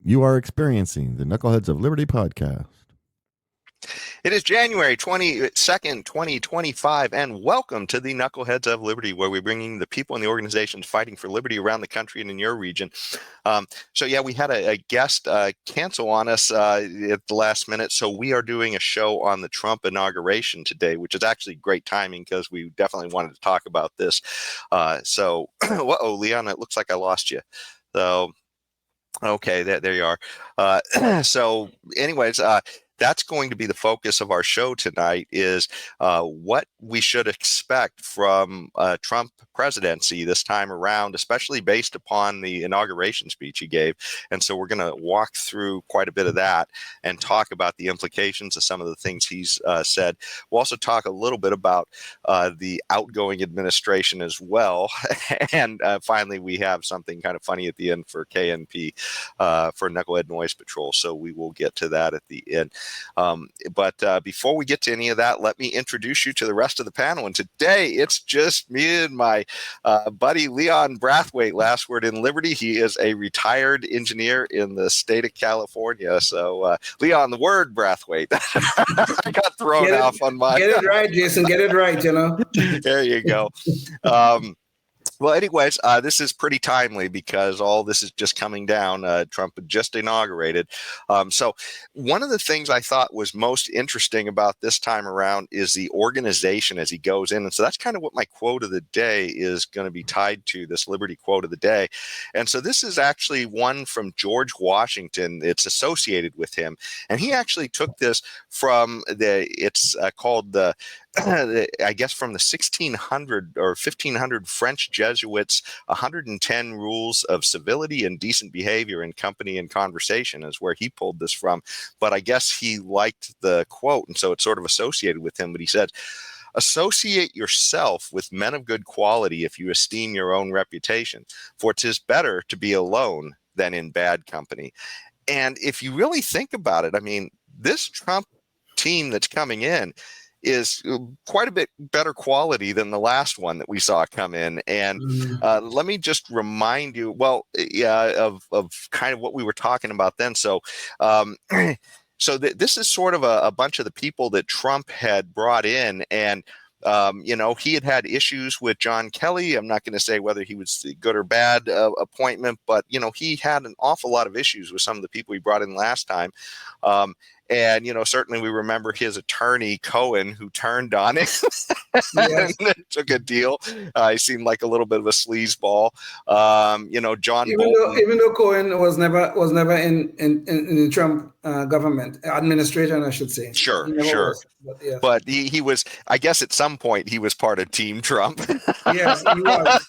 You are experiencing the Knuckleheads of Liberty podcast. It is January 22nd, 2025, and welcome to the Knuckleheads of Liberty, where we're bringing the people and the organizations fighting for liberty around the country and in your region. We had a guest cancel on us at the last minute, so we are doing a show on the Trump inauguration today, which is actually great timing because we definitely wanted to talk about this. Leon, it looks like I lost you. So, okay, there you are. That's going to be the focus of our show tonight is what we should expect from Trump presidency this time around, especially based upon the inauguration speech he gave. And so we're going to walk through quite a bit of that and talk about the implications of some of the things he's said. We'll also talk a little bit about the outgoing administration as well. And finally, we have something kind of funny at the end for KNP, for Knucklehead Noise Patrol. So we will get to that at the end. But before we get to any of that, let me introduce you to the rest of the panel. And today it's just me and my buddy Leon Brathwaite, Last Word in Liberty. He is a retired engineer in the state of California. So Leon, the word Brathwaite. I got thrown off on my... Get it right, Jason. Get it right, There you go. Well, anyways, this is pretty timely because all this is just coming down. Trump had just inaugurated. So one of the things I thought was most interesting about this time around is the organization as he goes in. And so that's kind of what my quote of the day is going to be tied to, this Liberty quote of the day. And so this is actually one from George Washington. It's associated with him. And he actually took this from called the I guess from the 1600 or 1500 French Jesuits, 110 rules of civility and decent behavior in company and conversation is where he pulled this from. But I guess he liked the quote, and so it's sort of associated with him. But he said, "Associate yourself with men of good quality if you esteem your own reputation, for 'tis better to be alone than in bad company." And if you really think about it, I mean, this Trump team that's coming in is quite a bit better quality than the last one that we saw come in. And let me just remind you, of kind of what we were talking about then. So, this is sort of a bunch of the people that Trump had brought in, and he had issues with John Kelly. I'm not going to say whether he was a good or bad appointment, but he had an awful lot of issues with some of the people he brought in last time. And, certainly we remember his attorney, Cohen, who turned on him and took a deal. He seemed like a little bit of a sleazeball. John Bolton. Even though Cohen was never in the Trump government, administration, I should say. Sure. But he was, I guess at some point, he was part of Team Trump. Yes, he was.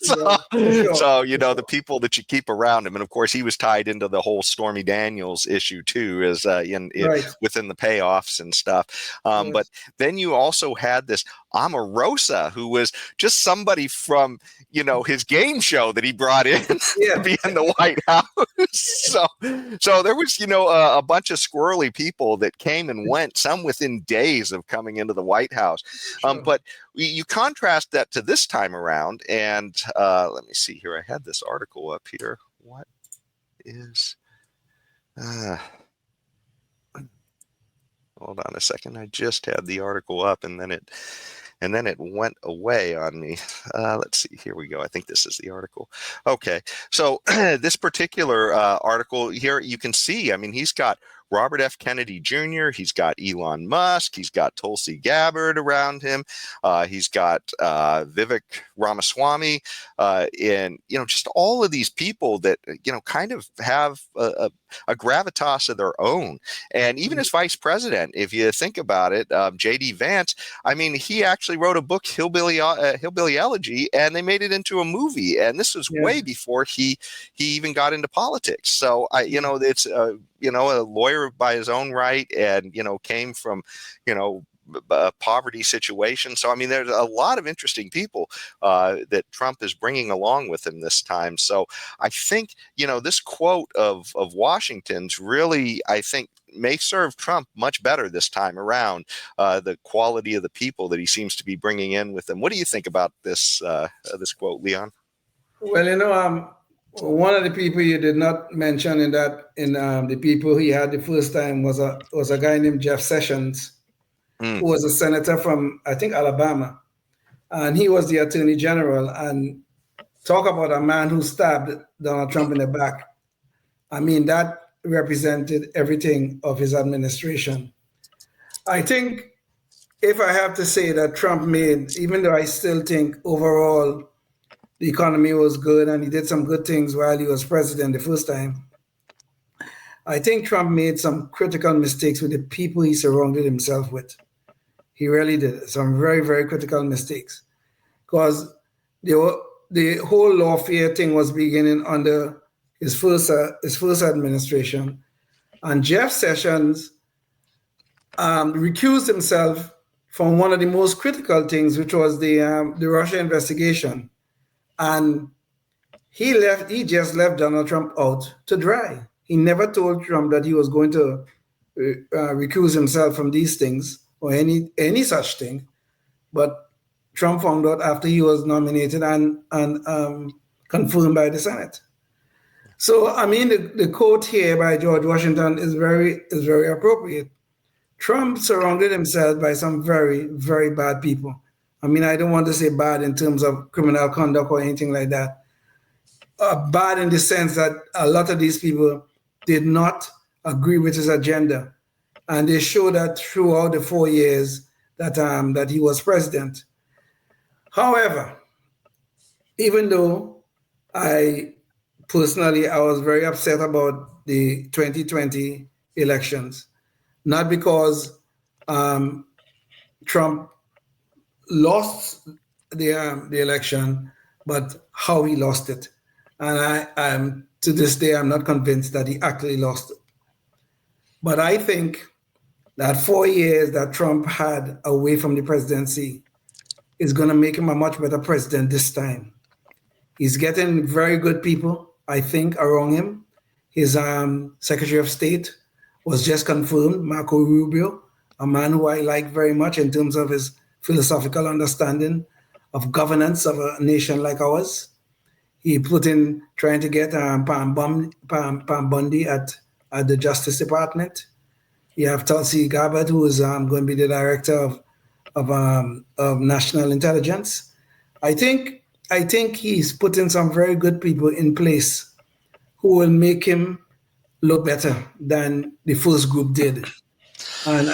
So, the people that you keep around him. And, of course, he was tied into the whole Stormy Daniels issue, too, as within the payoffs and stuff. But then you also had this Omarosa, who was just somebody from, his game show that he brought in to be in the White House. So there was, a bunch of squirrely people that came and went, some within days of coming into the White House. But you contrast that to this time around, and let me see here. I had this article up here. What is... hold on a second. I just had the article up, and then it went away on me. Let's see. Here we go. I think this is the article. Okay. So this particular article here, you can see, I mean, he's got Robert F. Kennedy Jr., he's got Elon Musk, he's got Tulsi Gabbard around him, he's got Vivek Ramaswamy, and, just all of these people that, kind of have a gravitas of their own. And even as vice president, if you think about it, J.D. Vance, I mean, he actually wrote a book, Hillbilly Elegy, and they made it into a movie. And this was way before he even got into politics. So, it's a lawyer by his own right, and came from a poverty situation. So I mean, there's a lot of interesting people that Trump is bringing along with him this time. So I think this quote of Washington's really, I think, may serve Trump much better this time around. The quality of the people that he seems to be bringing in with him. What do you think about this quote, Leon? Well, One of the people you did not mention in the people he had the first time was a guy named Jeff Sessions, Mm. who was a senator from, I think, Alabama, and he was the attorney general. And talk about a man who stabbed Donald Trump in the back. I mean, that represented everything of his administration. I think if I have to say that Trump made, even though I still think overall the economy was good and he did some good things while he was president the first time, I think Trump made some critical mistakes with the people he surrounded himself with. He really did some very, very critical mistakes because the whole lawfare thing was beginning under his first administration, and Jeff Sessions recused himself from one of the most critical things, which was the Russia investigation, and he just left Donald Trump out to dry. He never told Trump that he was going to recuse himself from these things or any such thing. But Trump found out after he was nominated and confirmed by the Senate. So I mean, the quote here by George Washington is very appropriate. Trump surrounded himself by some very, very bad people. I mean, I don't want to say bad in terms of criminal conduct or anything like that. Bad in the sense that a lot of these people did not agree with his agenda, and they showed that throughout the 4 years that he was president. However, even though I was very upset about the 2020 elections, not because Trump lost the election, but how he lost it. And to this day, I'm not convinced that he actually lost it. But I think that 4 years that Trump had away from the presidency is going to make him a much better president this time. He's getting very good people, I think, around him. His Secretary of State was just confirmed, Marco Rubio, a man who I like very much in terms of his philosophical understanding of governance of a nation like ours. He put in trying to get Pam Bondi at the Justice Department. You have Tulsi Gabbard, who is going to be the director of national intelligence. I think he's putting some very good people in place who will make him look better than the first group did. And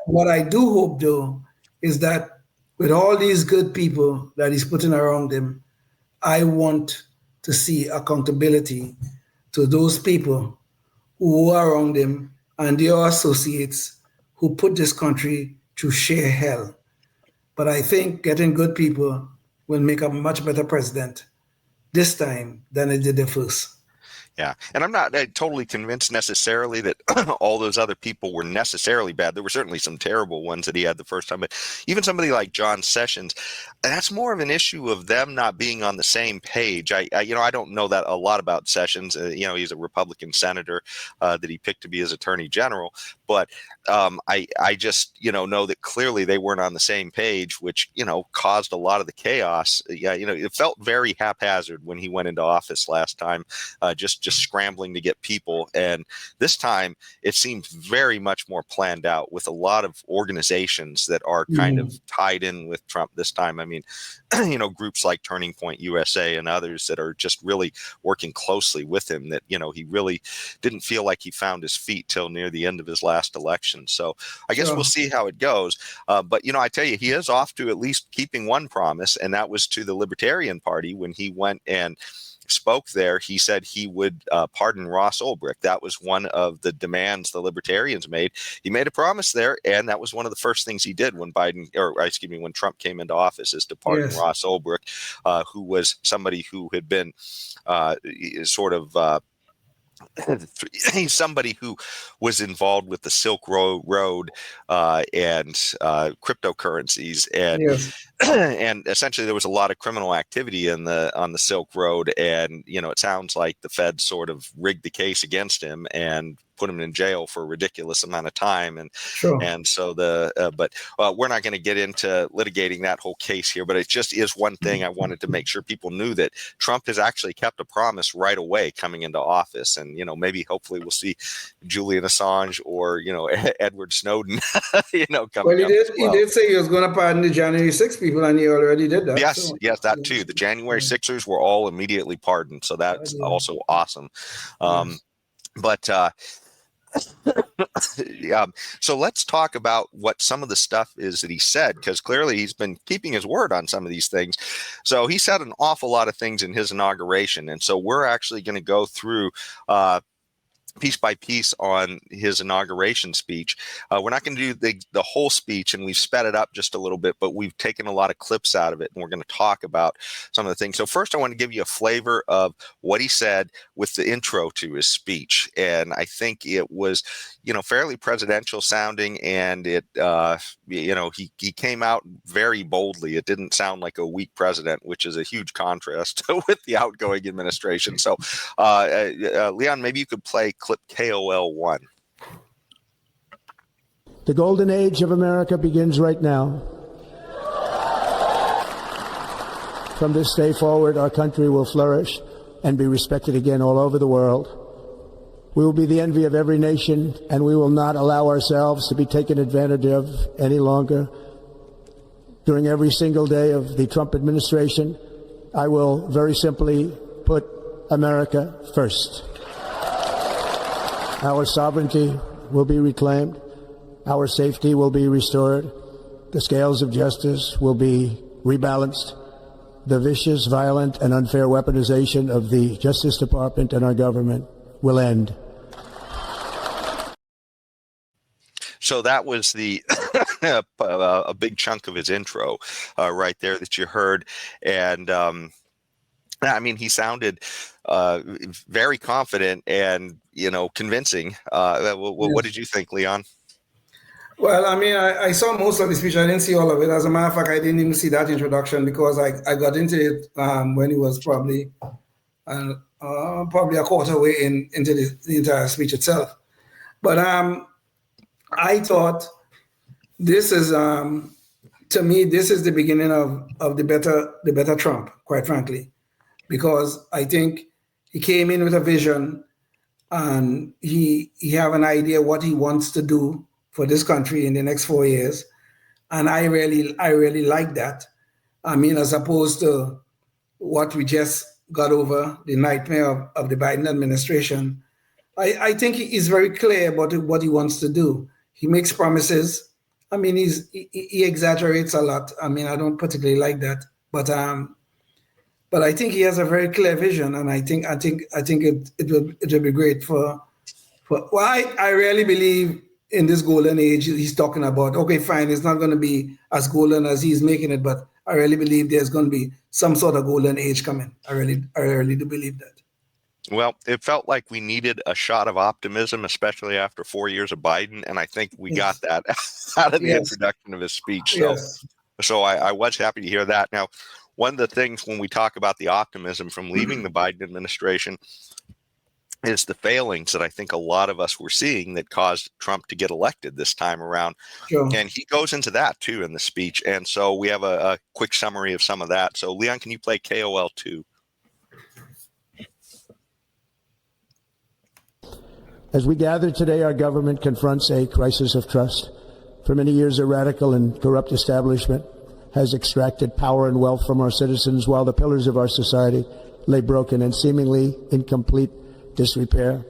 what I do hope, though, is that with all these good people that he's putting around him, I want to see accountability to those people who are around him and their associates who put this country through sheer hell. But I think getting good people will make a much better president this time than it did the first. Yeah. And I'm not totally convinced necessarily that all those other people were necessarily bad. There were certainly some terrible ones that he had the first time, but even somebody like John Sessions, that's more of an issue of them not being on the same page. I don't know that a lot about Sessions. He's a Republican senator that he picked to be his attorney general, but I just, know that clearly they weren't on the same page, which, caused a lot of the chaos. Yeah. It felt very haphazard when he went into office last time, just scrambling to get people. And this time it seems very much more planned out with a lot of organizations that are kind of tied in with Trump this time. I mean, groups like Turning Point USA and others that are just really working closely with him that, he really didn't feel like he found his feet till near the end of his last election. So I guess we'll see how it goes. But, I tell you, he is off to at least keeping one promise, and that was to the Libertarian Party when he went and spoke there. He said he would pardon Ross Ulbricht. That was one of the demands the Libertarians made. He made a promise there, and that was one of the first things he did when when Trump came into office, is to pardon Ross Ulbricht, who was somebody who had been he's somebody who was involved with the Silk Road and cryptocurrencies, and and essentially there was a lot of criminal activity on the Silk Road, and it sounds like the Fed sort of rigged the case against him, and put him in jail for a ridiculous amount of time. And Sure. and so but we're not going to get into litigating that whole case here. But it just is one thing I wanted to make sure people knew, that Trump has actually kept a promise right away coming into office. And maybe hopefully we'll see Julian Assange or Edward Snowden coming Well, up as well. He did say he was going to pardon the January 6 people, and he already did that. Yes, that too. The January 6ers were all immediately pardoned, so that's also awesome. But so let's talk about what some of the stuff is that he said, because clearly he's been keeping his word on some of these things. So he said an awful lot of things in his inauguration, and so we're actually going to go through piece by piece on his inauguration speech. We're not going to do the whole speech, and we've sped it up just a little bit, but we've taken a lot of clips out of it, and we're going to talk about some of the things. So first, I want to give you a flavor of what he said with the intro to his speech. And I think it was, fairly presidential sounding, and it, he came out very boldly. It didn't sound like a weak president, which is a huge contrast with the outgoing administration. So, Leon, maybe you could play clip KOL 1. The golden age of America begins right now. From this day forward, our country will flourish and be respected again all over the world. We will be the envy of every nation, and we will not allow ourselves to be taken advantage of any longer. During every single day of the Trump administration, I will very simply put America first. Our sovereignty will be reclaimed. Our safety will be restored. The scales of justice will be rebalanced. The vicious, violent, and unfair weaponization of the Justice Department and our government will end. So that was a big chunk of his intro right there that you heard. And he sounded very confident and, convincing. What did you think, Leon? Well, I saw most of the speech. I didn't see all of it. As a matter of fact, I didn't even see that introduction because I got into it when he was probably a quarter way into the entire speech itself. But I thought this is, to me, this is the beginning of the better Trump, quite frankly, because I think he came in with a vision and he have an idea what he wants to do for this country in the next 4 years. And I really like that. As opposed to what we just got over, the nightmare of the Biden administration. I think he is very clear about what he wants to do. He makes promises. He exaggerates a lot. I don't particularly like that, but I think he has a very clear vision, and I think it will be great for. Well, I really believe in this golden age he's talking about. Okay, fine, it's not going to be as golden as he's making it, but I really believe there's going to be some sort of golden age coming. I really do believe that. Well, it felt like we needed a shot of optimism, especially after 4 years of Biden, and I think we got that out of the introduction of his speech. So I was happy to hear that. Now, one of the things when we talk about the optimism from leaving the Biden administration is the failings that I think a lot of us were seeing that caused Trump to get elected this time around. Sure. And he goes into that too in the speech. And so we have a quick summary of some of that. So Leon, can you play KOL 2? As we gather today, our government confronts a crisis of trust. For many years, a radical and corrupt establishment has extracted power and wealth from our citizens while the pillars of our society lay broken and seemingly in complete disrepair.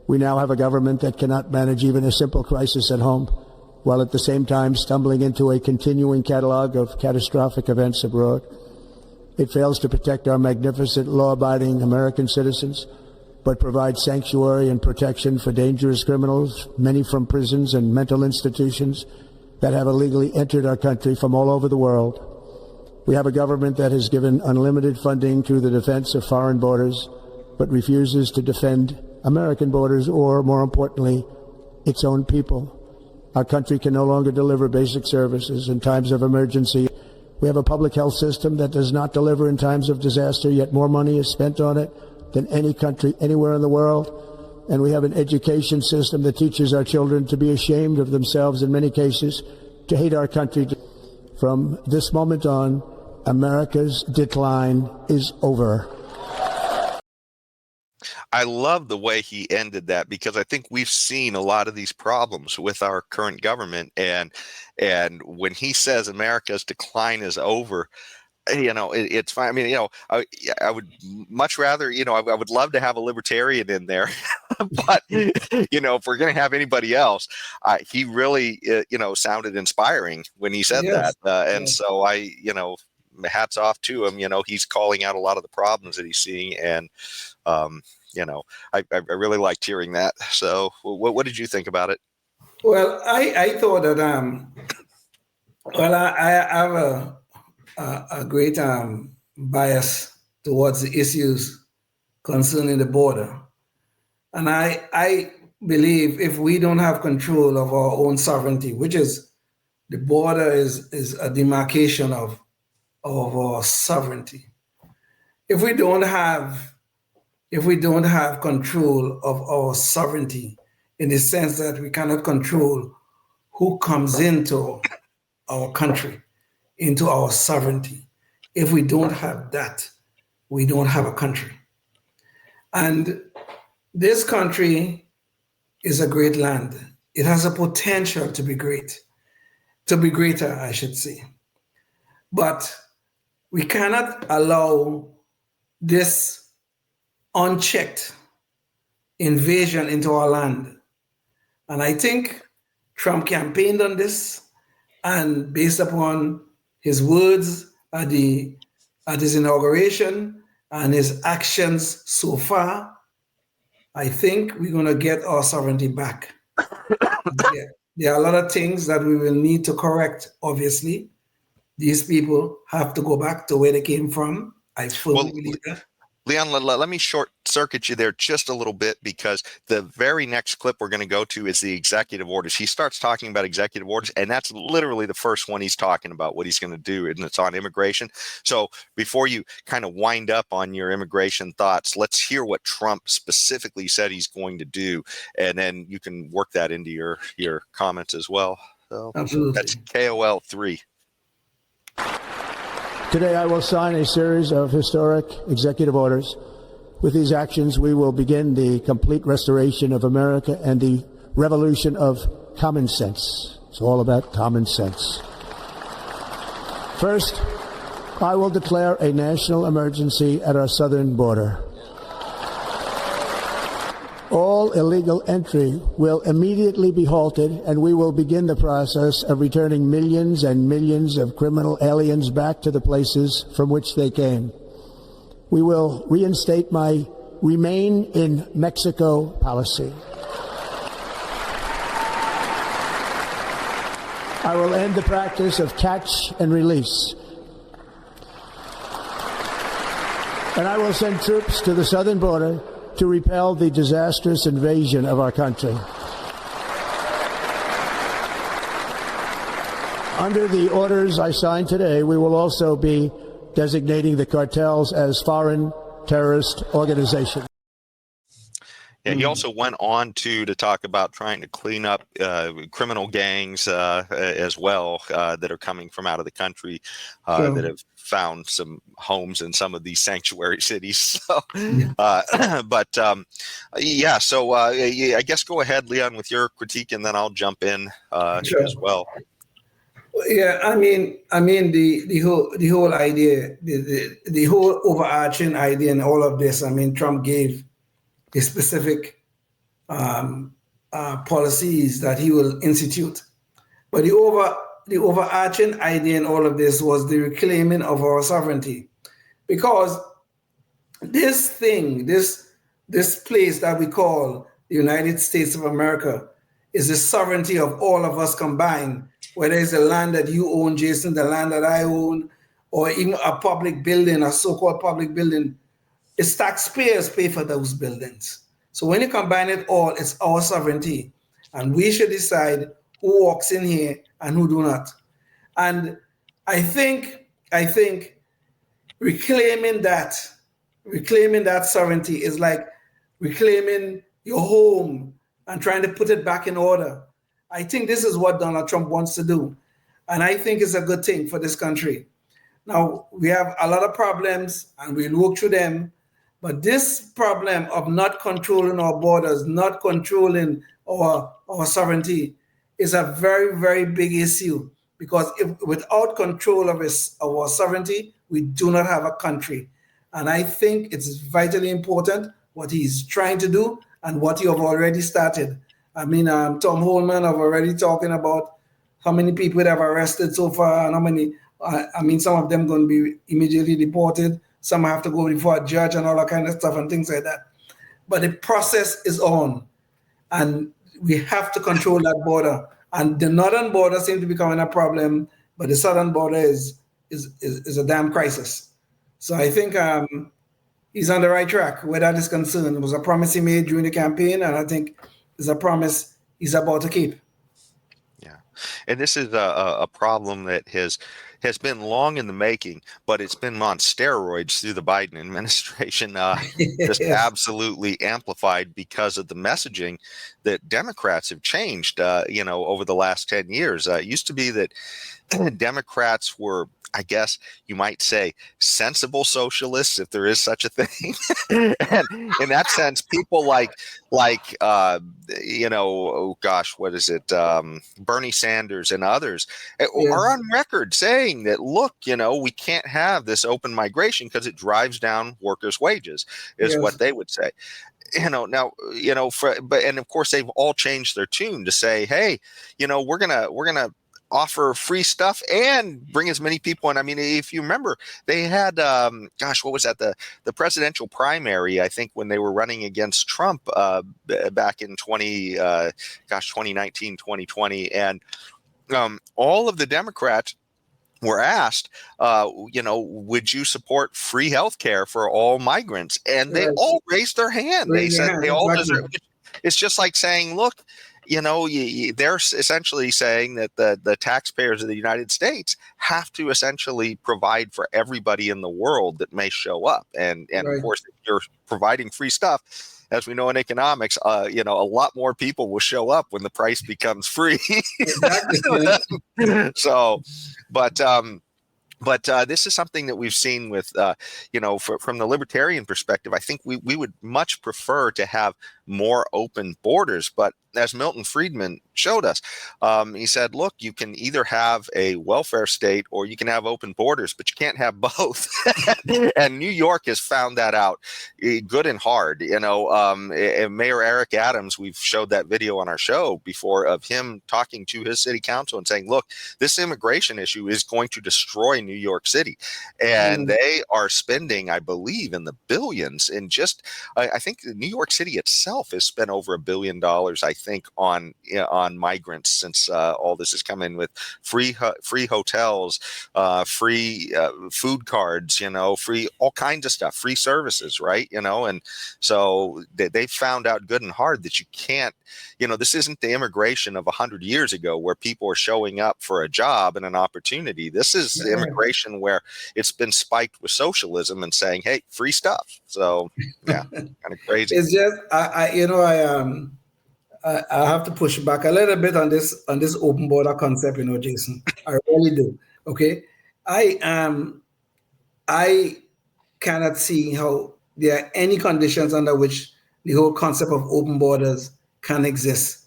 We now have a government that cannot manage even a simple crisis at home, while at the same time stumbling into a continuing catalog of catastrophic events abroad. It fails to protect our magnificent, law-abiding American citizens, but provides sanctuary and protection for dangerous criminals, many from prisons and mental institutions that have illegally entered our country from all over the world. We have a government that has given unlimited funding to the defense of foreign borders, but refuses to defend American borders or, more importantly, its own people. Our country can no longer deliver basic services in times of emergency. We have a public health system that does not deliver in times of disaster, yet more money is spent on it than any country anywhere in the world. and we have an education system that teaches our children to be ashamed of themselves in many cases, to hate our country. From this moment on, America's decline is over. I love the way he ended that, because I think we've seen a lot of these problems with our current government, and when he says America's decline is over, it's fine. I mean, I would much rather, I would love to have a libertarian in there, but if we're going to have anybody else, he really, sounded inspiring when he said Yes. that, and so hats off to him. He's calling out a lot of the problems that he's seeing, and I really liked hearing that. So, what did you think about it? Well, I thought that I have a great bias towards the issues concerning the border, and I believe if we don't have control of our own sovereignty, which is the border is a demarcation of our sovereignty. If we don't have control of our sovereignty, in the sense that we cannot control who comes into our country, into our sovereignty, if we don't have that, we don't have a country. And this country is a great land. It has a potential to be greater, I should say. But we cannot allow this unchecked invasion into our land. And I think Trump campaigned on this, and based upon his words at his inauguration and his actions so far, I think we're going to get our sovereignty back. There are a lot of things that we will need to correct, obviously. These people have to go back to where they came from. I fully believe that. Leon, let me short circuit you there just a little bit, because the very next clip we're going to go to is the executive orders. He starts talking about executive orders, and that's literally the first one he's talking about, what he's going to do, and it's on immigration. So before you kind of wind up on your immigration thoughts, let's hear what Trump specifically said he's going to do, and then you can work that into your comments as well. So Absolutely. That's KOL 3. Today, I will sign a series of historic executive orders. With these actions, we will begin the complete restoration of America and the revolution of common sense. It's all about common sense. First, I will declare a national emergency at our southern border. All illegal entry will immediately be halted, and we will begin the process of returning millions and millions of criminal aliens back to the places from which they came. We will reinstate my Remain in Mexico policy. I will end the practice of catch and release. And I will send troops to the southern border to repel the disastrous invasion of our country. Under the orders I signed today, we will also be designating the cartels as foreign terrorist organizations. Yeah, he also went on to talk about trying to clean up criminal gangs as well that are coming from out of the country that have found some homes in some of these sanctuary cities. So, So I guess go ahead, Leon, with your critique, and then I'll jump in as well. Yeah, I mean the whole idea, the whole overarching idea, and all of this. I mean, Trump gave the specific policies that he will institute, but the overarching idea in all of this was the reclaiming of our sovereignty, because this place that we call the United States of America is the sovereignty of all of us combined. Whether it's the land that you own, Jason, the land that I own, or even a public building, a so-called public building, it's taxpayers pay for those buildings. So when you combine it all, it's our sovereignty. And we should decide who walks in here and who do not. And I think reclaiming that sovereignty is like reclaiming your home, and trying to put it back in order. I think this is what Donald Trump wants to do. And I think it's a good thing for this country. Now, we have a lot of problems and we'll work through them. But this problem of not controlling our borders, not controlling our sovereignty is a very, very big issue. Because without control of our sovereignty, we do not have a country. And I think it's vitally important what he's trying to do and what you have already started. I mean, Tom Holman have already talking about how many people they've arrested so far and how many, some of them going to be immediately deported. Some have to go before a judge and all that kind of stuff and things like that. But the process is on, and we have to control that border. And the northern border seems to be becoming a problem, but the southern border is a damn crisis. So I think he's on the right track where that is concerned. It was a promise he made during the campaign, and I think it's a promise he's about to keep. Yeah, and this is a problem that has been long in the making, but it's been on steroids through the Biden administration, just absolutely amplified because of the messaging that Democrats have changed, over the last 10 years. It used to be that Democrats were, I guess you might say, sensible socialists, if there is such a thing. And in that sense, people like what is it? Bernie Sanders and others are on record saying that, look, we can't have this open migration because it drives down workers' wages, is what they would say. And of course they've all changed their tune to say, hey, we're gonna offer free stuff and bring as many people in. I mean, if you remember, they had, what was that? The presidential primary, I think, when they were running against Trump back in 2019, 2020. And all of the Democrats were asked, would you support free health care for all migrants? And they all raised their hand. They said they all deserve it. It's just like saying, look, they're essentially saying that the taxpayers of the United States have to essentially provide for everybody in the world that may show up. And of course, if you're providing free stuff, as we know in economics, a lot more people will show up when the price becomes free. Exactly. So, but this is something that we've seen with, from the libertarian perspective. I think we would much prefer to have more open borders. But as Milton Friedman showed us, he said, look, you can either have a welfare state or you can have open borders, but you can't have both. And New York has found that out good and hard. Mayor Eric Adams, we've showed that video on our show before of him talking to his city council and saying, look, this immigration issue is going to destroy New York City. And they are spending, I believe, in the billions in just, I think New York City itself has spent over $1 billion, I think, on migrants since all this has come in, with free hotels, free food cards, free all kinds of stuff, free services, right? And so they found out good and hard that you can't, this isn't the immigration of 100 years ago where people are showing up for a job and an opportunity. This is immigration where it's been spiked with socialism and saying, hey, free stuff. So yeah, kind of crazy. It's just I have to push back a little bit on this open border concept, Jason. I really do. Okay, I cannot see how there are any conditions under which the whole concept of open borders can exist,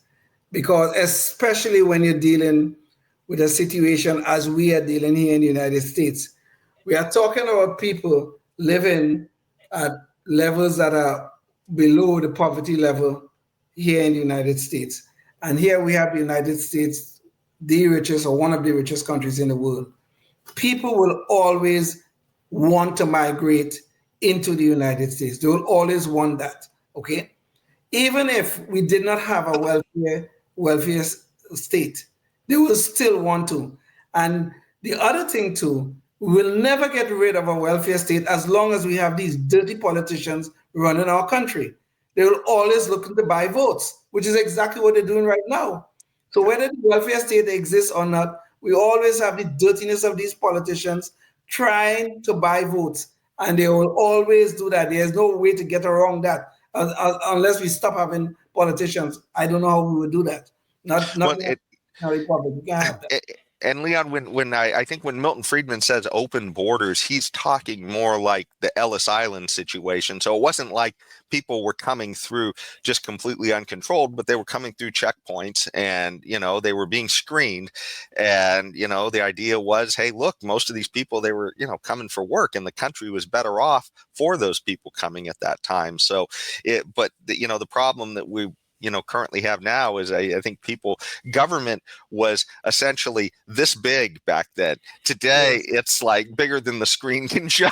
because especially when you're dealing with a situation as we are dealing here in the United States, we are talking about people living at levels that are below the poverty level here in the United States. And here we have the United States, the richest or one of the richest countries in the world. People will always want to migrate into the United States. They will always want that, okay? Even if we did not have a welfare state, they will still want to. And the other thing too, we will never get rid of a welfare state as long as we have these dirty politicians running our country. They will always looking to buy votes, which is exactly what they're doing right now. So whether the welfare state exists or not, we always have the dirtiness of these politicians trying to buy votes. And they will always do that. There's no way to get around that. Unless we stop having politicians, I don't know how we would do that. Not Well, in a republic. We can't have that. and Leon, when I think when Milton Friedman says open borders, he's talking more like the Ellis Island situation. So it wasn't like people were coming through just completely uncontrolled, but they were coming through checkpoints, and they were being screened. And the idea was, hey, look, most of these people, they were coming for work, and the country was better off for those people coming at that time. So the problem that we currently have now is I think government was essentially this big back then. Today, it's like bigger than the screen can show.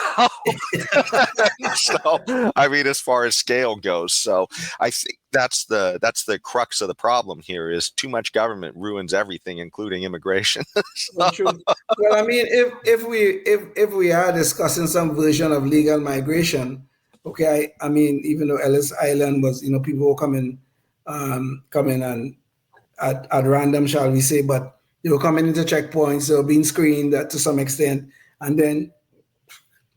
So, I mean, as far as scale goes. So I think that's the crux of the problem here is too much government ruins everything, including immigration. Well, I mean, if we are discussing some version of legal migration, okay, I mean, even though Ellis Island was, people were coming and at random, shall we say, but they were coming into checkpoints, they were being screened to some extent, and then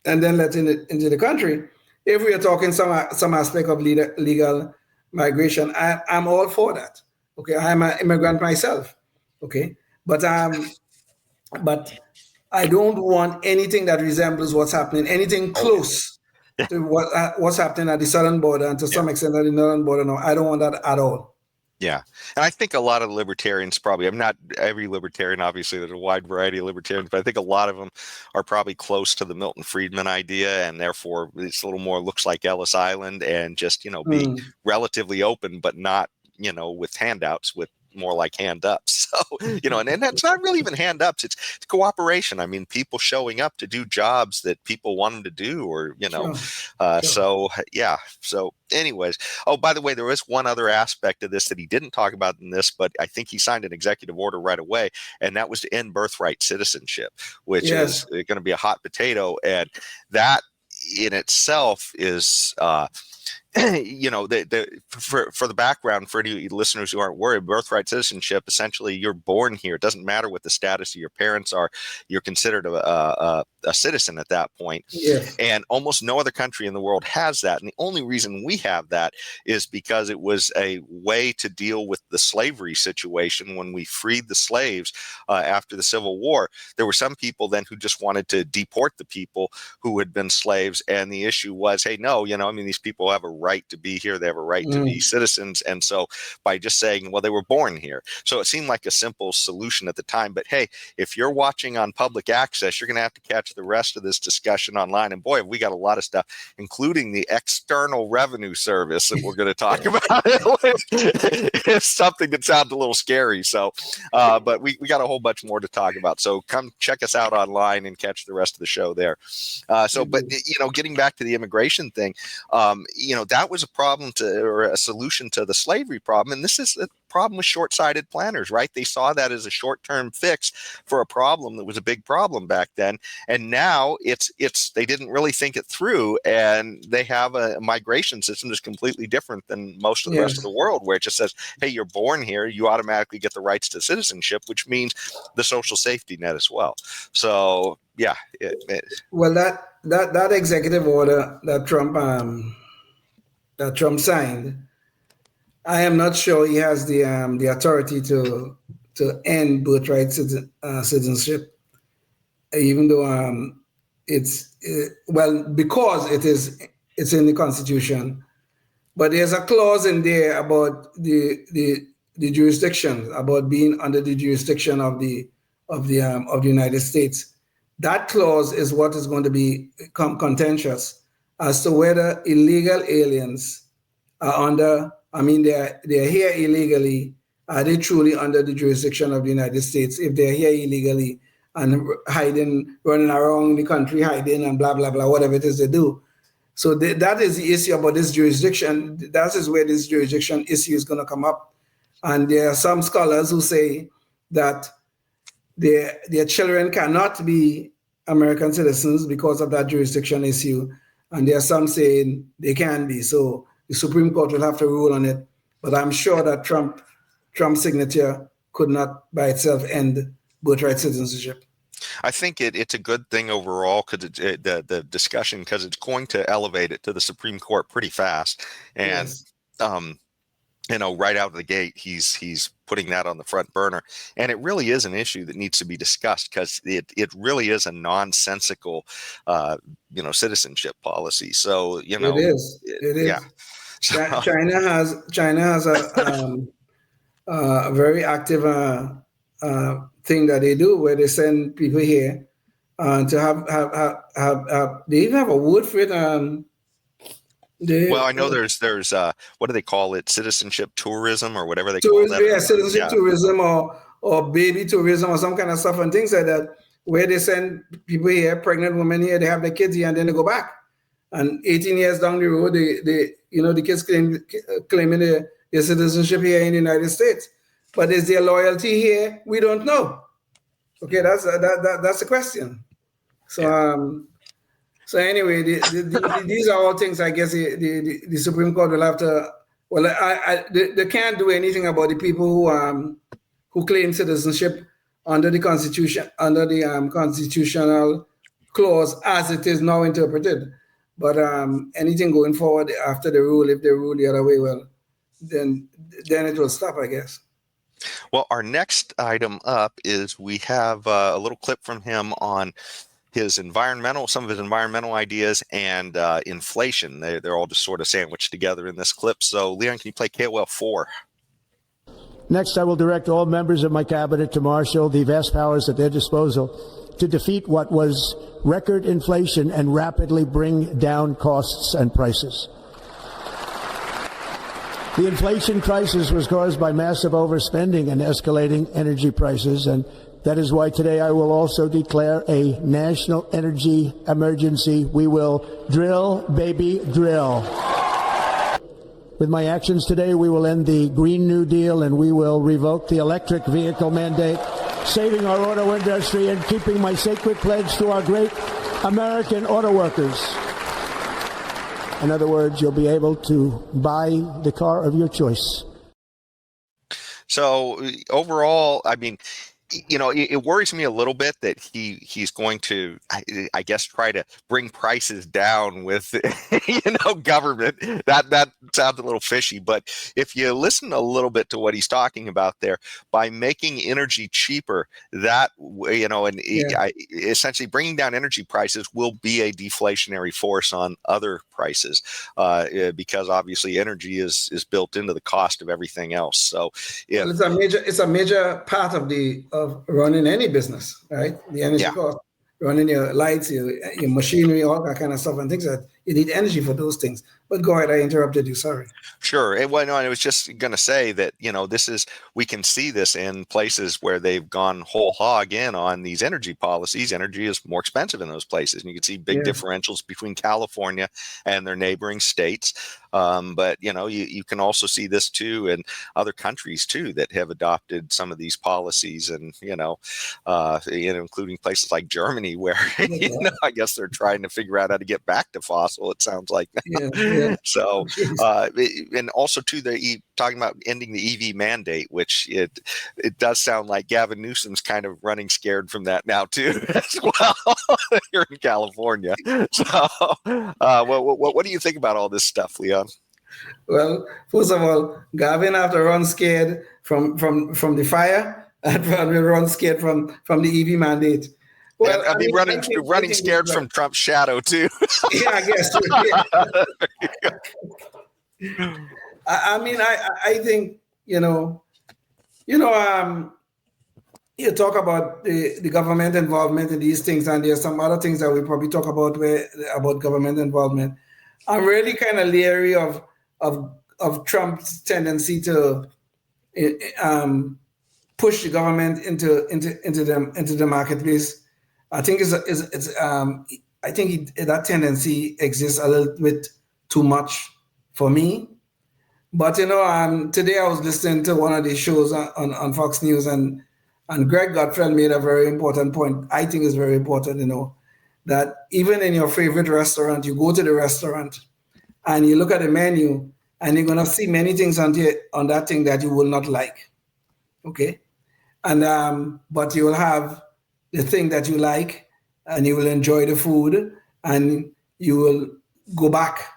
let into the country. If we are talking some aspect of legal migration, I'm all for that. Okay, I'm an immigrant myself. Okay, but I don't want anything that resembles what's happening, anything close to what's happening at the southern border and to some extent at the northern border. No, I don't want that at all. Yeah. And I think a lot of libertarians probably, I'm not every libertarian, obviously there's a wide variety of libertarians, but I think a lot of them are probably close to the Milton Friedman idea, and therefore it's a little more looks like Ellis Island and just, be relatively open, but not, with handouts, with more like hand ups. So, and it's not really even hand ups, it's cooperation. I mean, people showing up to do jobs that people want them to do, or, Sure. So, yeah. So anyways, oh, by the way, there was one other aspect of this that he didn't talk about in this, but I think he signed an executive order right away, and that was to end birthright citizenship, which is going to be a hot potato. And that in itself is, for the background, for any listeners who aren't worried, birthright citizenship, essentially you're born here. It doesn't matter what the status of your parents are. You're considered a citizen at that point. Yes. And almost no other country in the world has that. And the only reason we have that is because it was a way to deal with the slavery situation when we freed the slaves after the Civil War. There were some people then who just wanted to deport the people who had been slaves. And the issue was, hey, no, these people have a right to be here. They have a right to be citizens. And so by just saying, well, they were born here. So it seemed like a simple solution at the time. But hey, if you're watching on public access, you're going to have to catch the rest of this discussion online. And boy, have we got a lot of stuff, including the External Revenue Service that we're going to talk about. It's something that sounds a little scary. So, but we got a whole bunch more to talk about. So come check us out online and catch the rest of the show there. But getting back to the immigration thing, that was a problem or a solution to the slavery problem. And this is a problem with short-sighted planners, right? They saw that as a short-term fix for a problem that was a big problem back then. And now they didn't really think it through, and they have a migration system that's completely different than most of the rest of the world, where it just says, hey, you're born here, you automatically get the rights to citizenship, which means the social safety net as well. So yeah. Well, that executive order that Trump signed, I am not sure he has the authority to end birthright citizenship, even though because it's in the Constitution, but there's a clause in there about the jurisdiction, about being under the jurisdiction of the United States. That clause is what is going to become contentious as to whether illegal aliens are under, they're here illegally. Are they truly under the jurisdiction of the United States? If they're here illegally and hiding, running around the country, hiding and blah, blah, blah, whatever it is they do. So that is the issue about this jurisdiction. That is where this jurisdiction issue is going to come up. And there are some scholars who say that their children cannot be American citizens because of that jurisdiction issue. And there are some saying they can be. So the Supreme Court will have to rule on it. But I'm sure that Trump's signature could not by itself end birthright citizenship. I think it's a good thing overall because the discussion, because it's going to elevate it to the Supreme Court pretty fast, and Yes. Right out of the gate, he's putting that on the front burner, and it really is an issue that needs to be discussed because it really is a nonsensical, citizenship policy. So It is. It yeah. is. China has a very active thing that they do where they send people here to have they even have a word for it. Well, I know there's what do they call it? Citizenship tourism or whatever they call tourism, that. yeah, citizenship tourism or baby tourism or some kind of stuff and things like that, where they send people here, pregnant women here, they have their kids here, and then they go back. And 18 years down the road, the kids claiming their citizenship here in the United States. But is their loyalty here? We don't know. Okay, that's the question. So so anyway, these are all things I guess the Supreme Court will have to. Well, they can't do anything about the people who claim citizenship under the Constitution, under the constitutional clause as it is now interpreted. But anything going forward after the rule, if they rule the other way, well, then it will stop, I guess. Well, our next item up is we have a little clip from him on some of his environmental ideas and inflation. They're all just sort of sandwiched together in this clip. So, Leon, can you play KOL 4? Next, I will direct all members of my cabinet to marshal the vast powers at their disposal to defeat what was record inflation and rapidly bring down costs and prices. The inflation crisis was caused by massive overspending and escalating energy prices, and that is why today I will also declare a national energy emergency. We will drill, baby, drill. With my actions today, we will end the Green New Deal and we will revoke the electric vehicle mandate, saving our auto industry and keeping my sacred pledge to our great American auto workers. In other words, you'll be able to buy the car of your choice. So overall, I mean, it worries me a little bit that he's going to, I guess, try to bring prices down with, government. That sounds a little fishy. But if you listen a little bit to what he's talking about there, by making energy cheaper, that, essentially bringing down energy prices will be a deflationary force on other prices because obviously energy is built into the cost of everything else. So well, it's a major part of running any business, right? The energy cost, running your lights, your machinery, all that kind of stuff, and things that you need energy for those things. But go ahead, I interrupted you. Sorry. Sure. And I was just going to say that, we can see this in places where they've gone whole hog in on these energy policies. Energy is more expensive in those places. And you can see big differentials between California and their neighboring states. But, you can also see this too in other countries too that have adopted some of these policies and, including places like Germany where, I guess they're trying to figure out how to get back to fossil, it sounds like. So, and also too, talking about ending the EV mandate, which it does sound like Gavin Newsom's kind of running scared from that now too, as well, here in California. So, what do you think about all this stuff, Leon? Well, first of all, Gavin have to run scared from the fire and probably run scared from the EV mandate. Well, I'd be running scared from Trump's shadow too. Yeah, I guess. I think you talk about the government involvement in these things, and there's some other things that we probably talk about about government involvement. I'm really kind of leery of Trump's tendency to push the government into the marketplace. I think that tendency exists a little bit too much for me. But today I was listening to one of these shows on Fox News, and Greg Gutfeld made a very important point. I think is very important. That even in your favorite restaurant, you go to the restaurant and you look at the menu, and you're gonna see many things on that thing that you will not like. Okay, and but you will have the thing that you like, and you will enjoy the food, and you will go back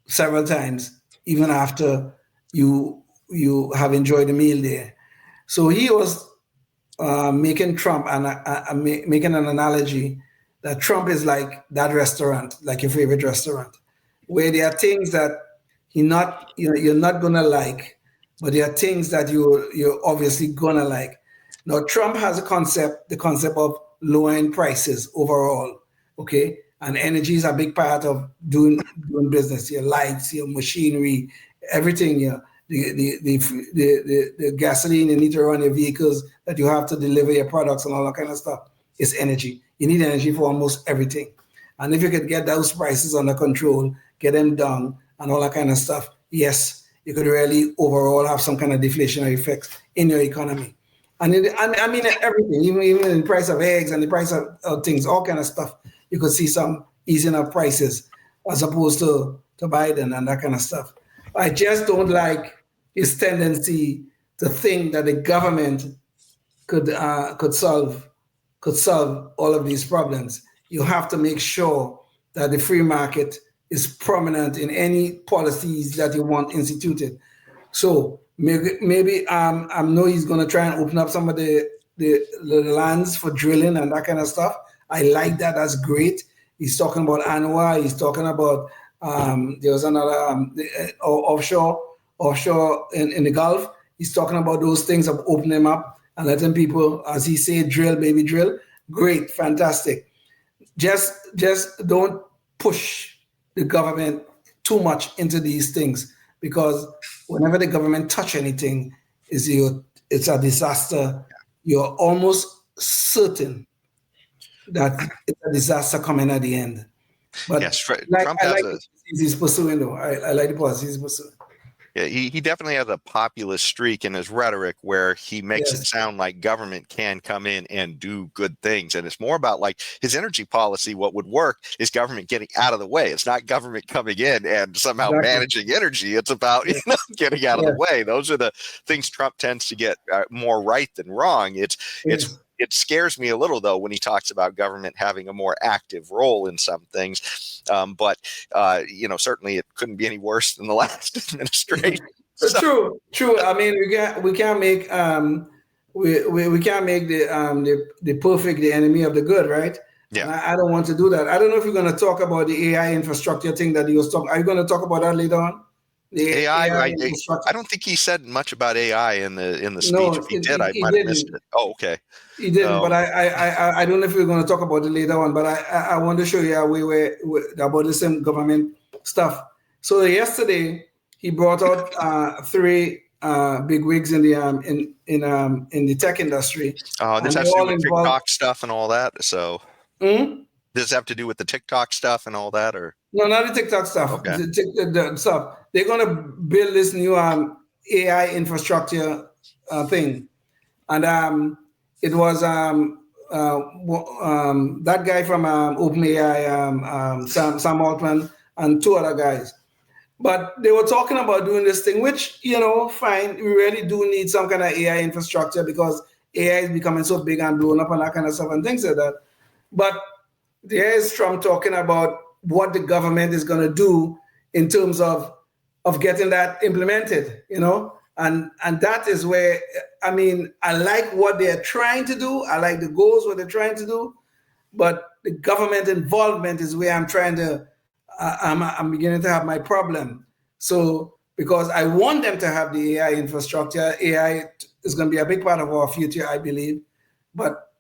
several times, even after you have enjoyed the meal there. So he was making Trump and making an analogy that Trump is like that restaurant, like your favorite restaurant, where there are things that you're not gonna like, but there are things that you're obviously gonna like. Now Trump has the concept of lowering prices overall, okay, and energy is a big part of doing business. Your lights, your machinery, everything. The gasoline you need to run your vehicles, that you have to deliver your products and all that kind of stuff, is energy. You need energy for almost everything. And if you could get those prices under control, get them down and all that kind of stuff, yes, you could really overall have some kind of deflationary effects in your economy. And I mean everything, even in the price of eggs and the price of things, all kind of stuff, you could see some easing of prices as opposed to Biden and that kind of stuff. I just don't like his tendency to think that the government could solve all of these problems. You have to make sure that the free market is prominent in any policies that you want instituted. So maybe I know he's going to try and open up some of the lands for drilling and that kind of stuff. I like that. That's great. He's talking about ANWA. He's talking about there was another offshore in the Gulf. He's talking about those things of opening them up and letting people, as he said, drill, baby, drill. Great, fantastic. Just don't push the government too much into these things, because whenever the government touch anything, it's a disaster. You're almost certain that it's a disaster coming at the end. But yes, Trump I has like he's pursuing though. I like the policy he's pursuing. Yeah, he definitely has a populist streak in his rhetoric where he makes it sound like government can come in and do good things. And it's more about like his energy policy. What would work is government getting out of the way. It's not government coming in and somehow managing energy. It's about getting out of the way. Those are the things Trump tends to get more right than wrong. It scares me a little, though, when he talks about government having a more active role in some things. But certainly it couldn't be any worse than the last administration. So. True. I mean, we can't make we can't make the perfect the enemy of the good, right? Yeah. And I don't want to do that. I don't know if you're going to talk about the AI infrastructure thing that he was talking. Are you going to talk about that later on? The AI I don't think he said much about AI in the speech. No, if he did, I might have missed it. Oh, okay. He didn't, but I don't know if we're going to talk about it later on. But I want to show you how we were about the same government stuff. So yesterday he brought out 3 big wigs in the tech industry. Oh, this has to do with TikTok stuff and all that. So does this have to do with the TikTok stuff and all that, or no? Not the TikTok stuff. Okay. The stuff. They're going to build this new AI infrastructure thing, and it was that guy from OpenAI, Sam Altman, and 2 other guys. But they were talking about doing this thing, which, fine. We really do need some kind of AI infrastructure because AI is becoming so big and blown up and that kind of stuff and things like that. But there is Trump talking about what the government is going to do in terms of getting that implemented, and that is where, I mean, I like what they're trying to do. I like the goals, what they're trying to do, but the government involvement is where I'm trying to, I'm beginning to have my problem. So, because I want them to have the AI infrastructure, AI is going to be a big part of our future, I believe, but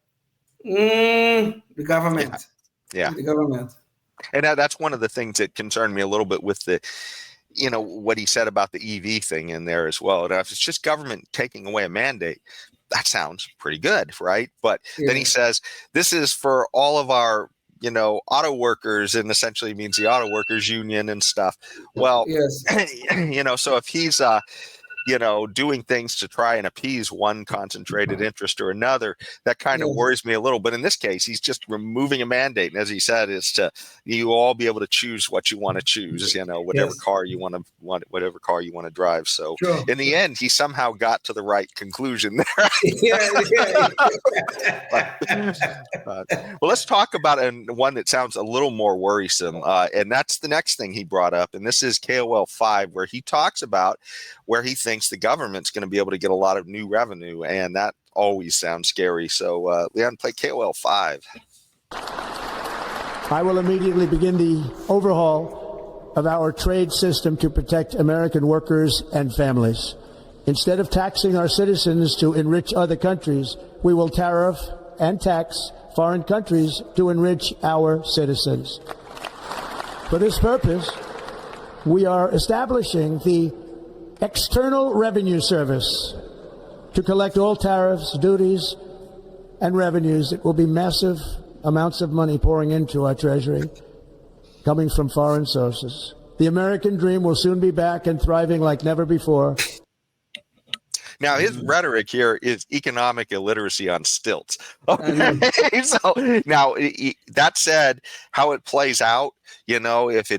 the government. Yeah. The government. And that's one of the things that concerned me a little bit with the, what he said about the EV thing in there as well. And if it's just government taking away a mandate, that sounds pretty good, right? But then he says, this is for all of our, auto workers, and essentially means the auto workers union and stuff. Well, so if he's doing things to try and appease one concentrated interest or another. That kind of worries me a little. But in this case, he's just removing a mandate. And as he said, it's to you all be able to choose what you want to choose, whatever car you want, whatever car you want to drive. So in the end, he somehow got to the right conclusion there. Well, let's talk about one that sounds a little more worrisome. And that's the next thing he brought up. And this is KOL 5, where he talks about where he thinks the government's going to be able to get a lot of new revenue. And that always sounds scary. So, Leon, play KOL 5. I will immediately begin the overhaul of our trade system to protect American workers and families. Instead of taxing our citizens to enrich other countries, we will tariff and tax foreign countries to enrich our citizens. For this purpose, we are establishing the External Revenue Service to collect all tariffs, duties, and revenues. It will be massive amounts of money pouring into our treasury, coming from foreign sources. The American dream will soon be back and thriving like never before. Now, his rhetoric here is economic illiteracy on stilts. Okay, so now that said, how it plays out, if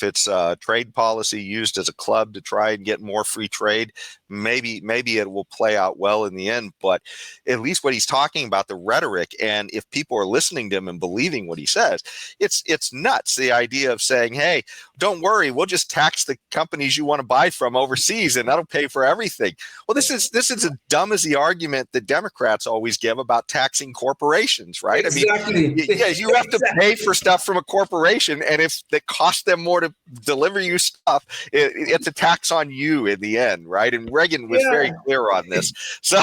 it's trade policy used as a club to try and get more free trade, maybe it will play out well in the end. But at least what he's talking about, the rhetoric, and if people are listening to him and believing what he says, it's nuts. The idea of saying, hey, don't worry, we'll just tax the companies you want to buy from overseas and that'll pay for everything. Well, this is as dumb as the argument that Democrats always give about taxing corporations, right? Exactly. I mean, you have to pay for stuff from a corporation, and if it costs them more to deliver you stuff, it's a tax on you in the end, right? And Reagan was very clear on this, so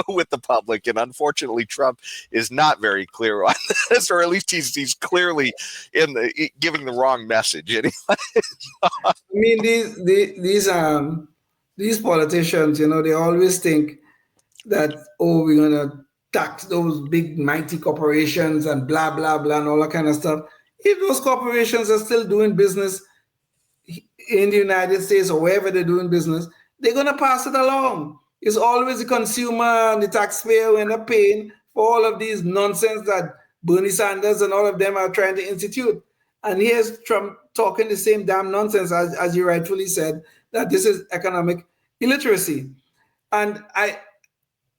with the public, and unfortunately, Trump is not very clear on this, or at least he's clearly giving the wrong message. Anyway. I mean, these politicians, they always think that, we're gonna tax those big mighty corporations and blah blah blah and all that kind of stuff. If those corporations are still doing business in the United States or wherever they're doing business, they're gonna pass it along. It's always the consumer and the taxpayer who end up paying for all of these nonsense that Bernie Sanders and all of them are trying to institute. And here's Trump talking the same damn nonsense as you rightfully said, that this is economic illiteracy. And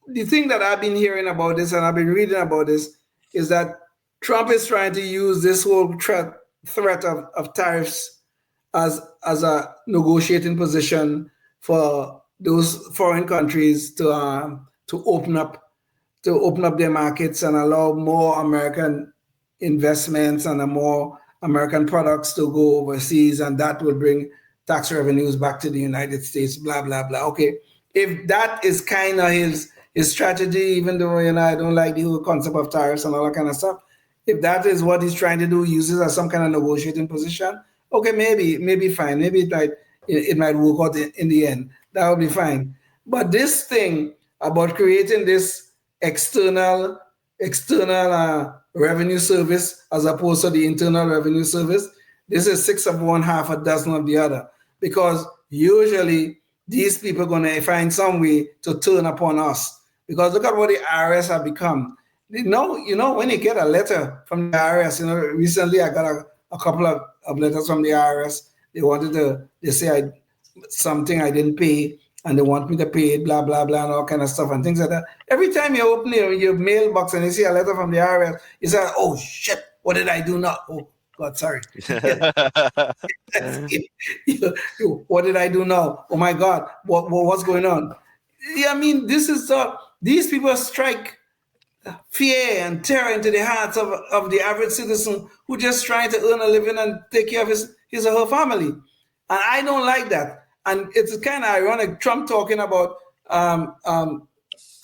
the thing that I've been hearing about this and I've been reading about this is that Trump is trying to use this whole threat of tariffs as a negotiating position for those foreign countries to open up their markets and allow more American investments and more American products to go overseas, and that will bring tax revenues back to the United States, blah, blah, blah. Okay, if that is kind of his strategy, even though I don't like the whole concept of tariffs and all that kind of stuff, if that is what he's trying to do, uses as some kind of negotiating position, okay, maybe fine. Maybe it might work out in the end. That would be fine. But this thing about creating this external revenue service as opposed to the internal revenue service, this is 6 of one, half a dozen of the other. Because usually these people are going to find some way to turn upon us. Because look at what the IRS have become. When you get a letter from the IRS, recently I got a couple of letters from the IRS. They say something I didn't pay, and they want me to pay it, blah, blah, blah, and all kind of stuff and things like that. Every time you open your mailbox and you see a letter from the IRS, you say, oh, shit, what did I do now? Oh, God, sorry. What did I do now? Oh, my God, what's going on? Yeah, I mean, these people strike fear and terror into the hearts of the average citizen who just trying to earn a living and take care of his or her family. And I don't like that. And it's kind of ironic, Trump talking about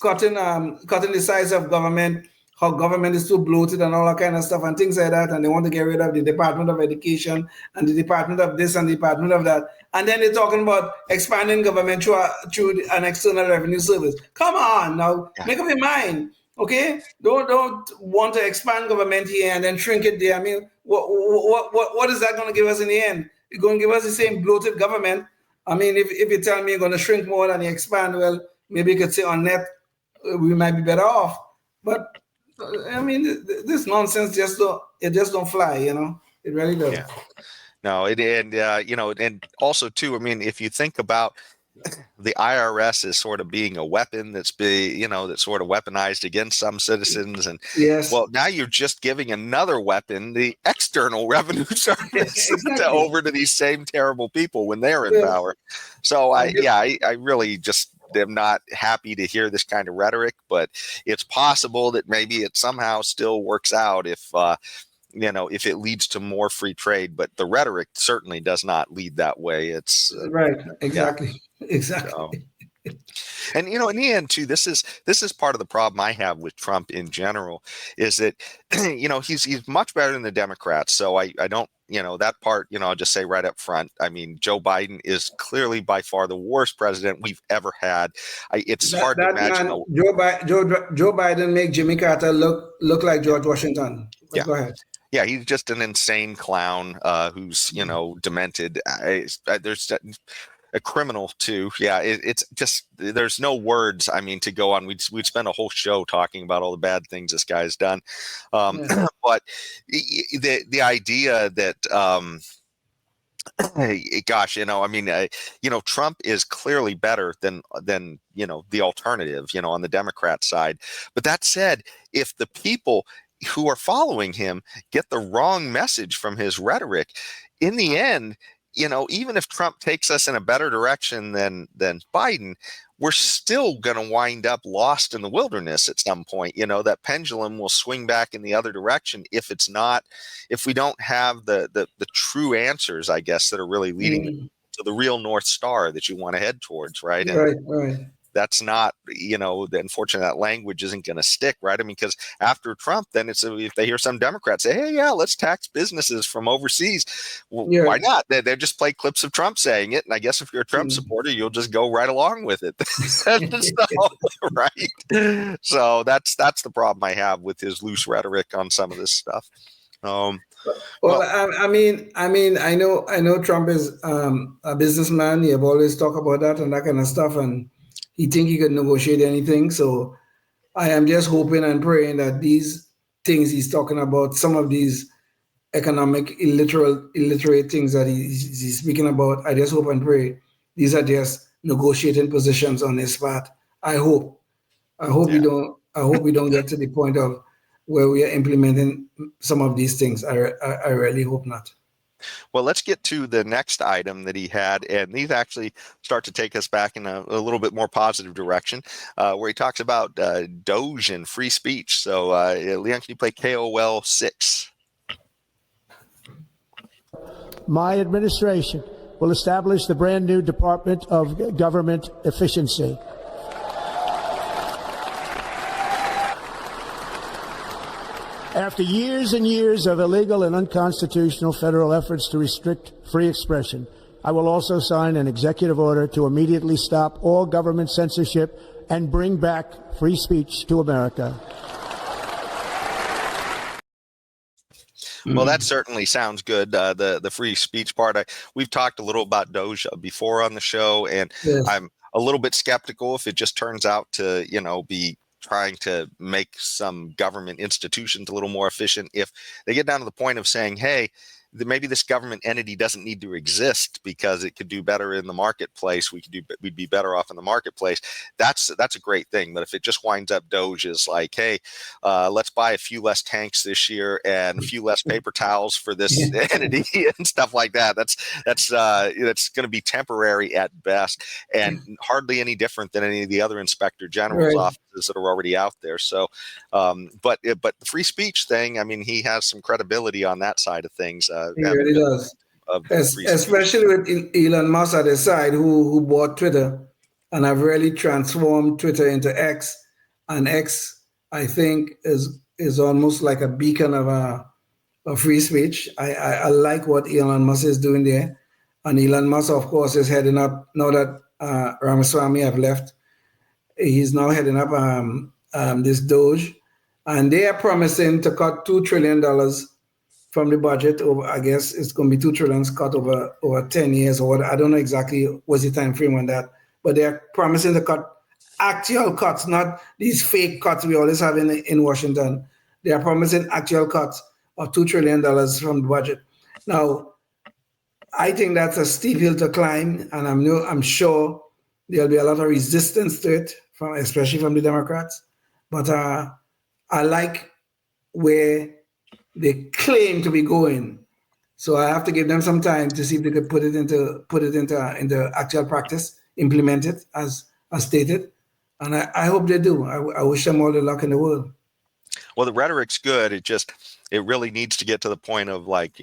cutting the size of government, how government is too bloated and all that kind of stuff and things like that. And they want to get rid of the Department of Education and the Department of this and the Department of that. And then they're talking about expanding government through an external revenue service. Come on now, make up your mind. Okay, don't want to expand government here and then shrink it there. I mean, what is that going to give us in the end? It's going to give us the same bloated government I mean, if you tell me you're going to shrink more than you expand, well, maybe you could say on net, we might be better off. But I mean, this nonsense just don't fly, It really does. Yeah. No, and also too, I mean, if you think about the IRS is sort of being a weapon that's sort of weaponized against some citizens, and yes, well, now you're just giving another weapon, the external revenue service, exactly. over to these same terrible people when they're in power. So I really just am not happy to hear this kind of rhetoric, but it's possible that maybe it somehow still works out if it leads to more free trade, but the rhetoric certainly does not lead that way. It's right. Exactly. Yeah. Exactly. So, and in the end too, this is part of the problem I have with Trump in general, is that he's much better than the Democrats. So I don't that part, I'll just say right up front. I mean, Joe Biden is clearly by far the worst president we've ever had. It's hard to imagine. Joe Biden make Jimmy Carter look like George Washington. Yeah. Go ahead. Yeah, he's just an insane clown who's demented. There's a criminal too. Yeah, it's just there's no words. I mean, to go on. We'd spend a whole show talking about all the bad things this guy's done. But the idea that gosh, Trump is clearly better than the alternative, on the Democrat side. But that said, if the people who are following him get the wrong message from his rhetoric, in the end, even if Trump takes us in a better direction than Biden, we're still going to wind up lost in the wilderness at some point. That pendulum will swing back in the other direction if we don't have the true answers, I guess, that are really leading to the real North Star that you want to head towards, right? Right. That's not, unfortunately, that language isn't going to stick, right? I mean, because after Trump, then if they hear some Democrats say, hey, yeah, let's tax businesses from overseas. Well, why not? They just play clips of Trump saying it. And I guess if you're a Trump supporter, you'll just go right along with it. Right. So that's the problem I have with his loose rhetoric on some of this stuff. I mean, I know Trump is a businessman. He have always talked about that and that kind of stuff. And he think he could negotiate anything. So I am just hoping and praying that these things he's talking about, some of these economic illiterate things that he's speaking about, I just hope and pray these are just negotiating positions on his part. I hope we don't get to the point of where we are implementing some of these things. I really hope not. Well, let's get to the next item that he had, and these actually start to take us back in a little bit more positive direction, where he talks about Doge and free speech. So, Leon, can you play KOL 6? My administration will establish the brand new Department of Government Efficiency. After years and years of illegal and unconstitutional federal efforts to restrict free expression, I will also sign an executive order to immediately stop all government censorship and bring back free speech to America. Well, that certainly sounds good. The free speech part. We've talked a little about Doge before on the show, and yes. I'm a little bit skeptical if it just turns out to, be trying to make some government institutions a little more efficient. If they get down to the point of saying, hey, maybe this government entity doesn't need to exist because it could do better in the marketplace. We'd be better off in the marketplace. That's a great thing. But if it just winds up Doge is like, hey, let's buy a few less tanks this year and a few less paper towels for this entity and stuff like that. That's going to be temporary at best and hardly any different than any of the other inspector general's offices that are already out there. So, but the free speech thing, I mean, he has some credibility on that side of things. He really does. Especially with Elon Musk at his side, who bought Twitter and have really transformed Twitter into X. And X, I think, is almost like a beacon of free speech. I like what Elon Musk is doing there. And Elon Musk, of course, is heading up, now that Ramaswamy have left, he's now heading up this Doge. And they are promising to cut $2 trillion from the budget. Over, I guess it's going to be 2 trillion cut over 10 years or what. I don't know exactly what's the time frame on that, but they're promising to cut actual cuts, not these fake cuts we always have in Washington. They are promising actual cuts of $2 trillion from the budget. Now, I think that's a steep hill to climb, and I'm sure there'll be a lot of resistance to it, especially from the Democrats. But I like where they claim to be going, so I have to give them some time to see if they could put it into actual practice, implement it as stated, and I hope they do. I wish them all the luck in the world. Well, the rhetoric's good. It really needs to get to the point of, like,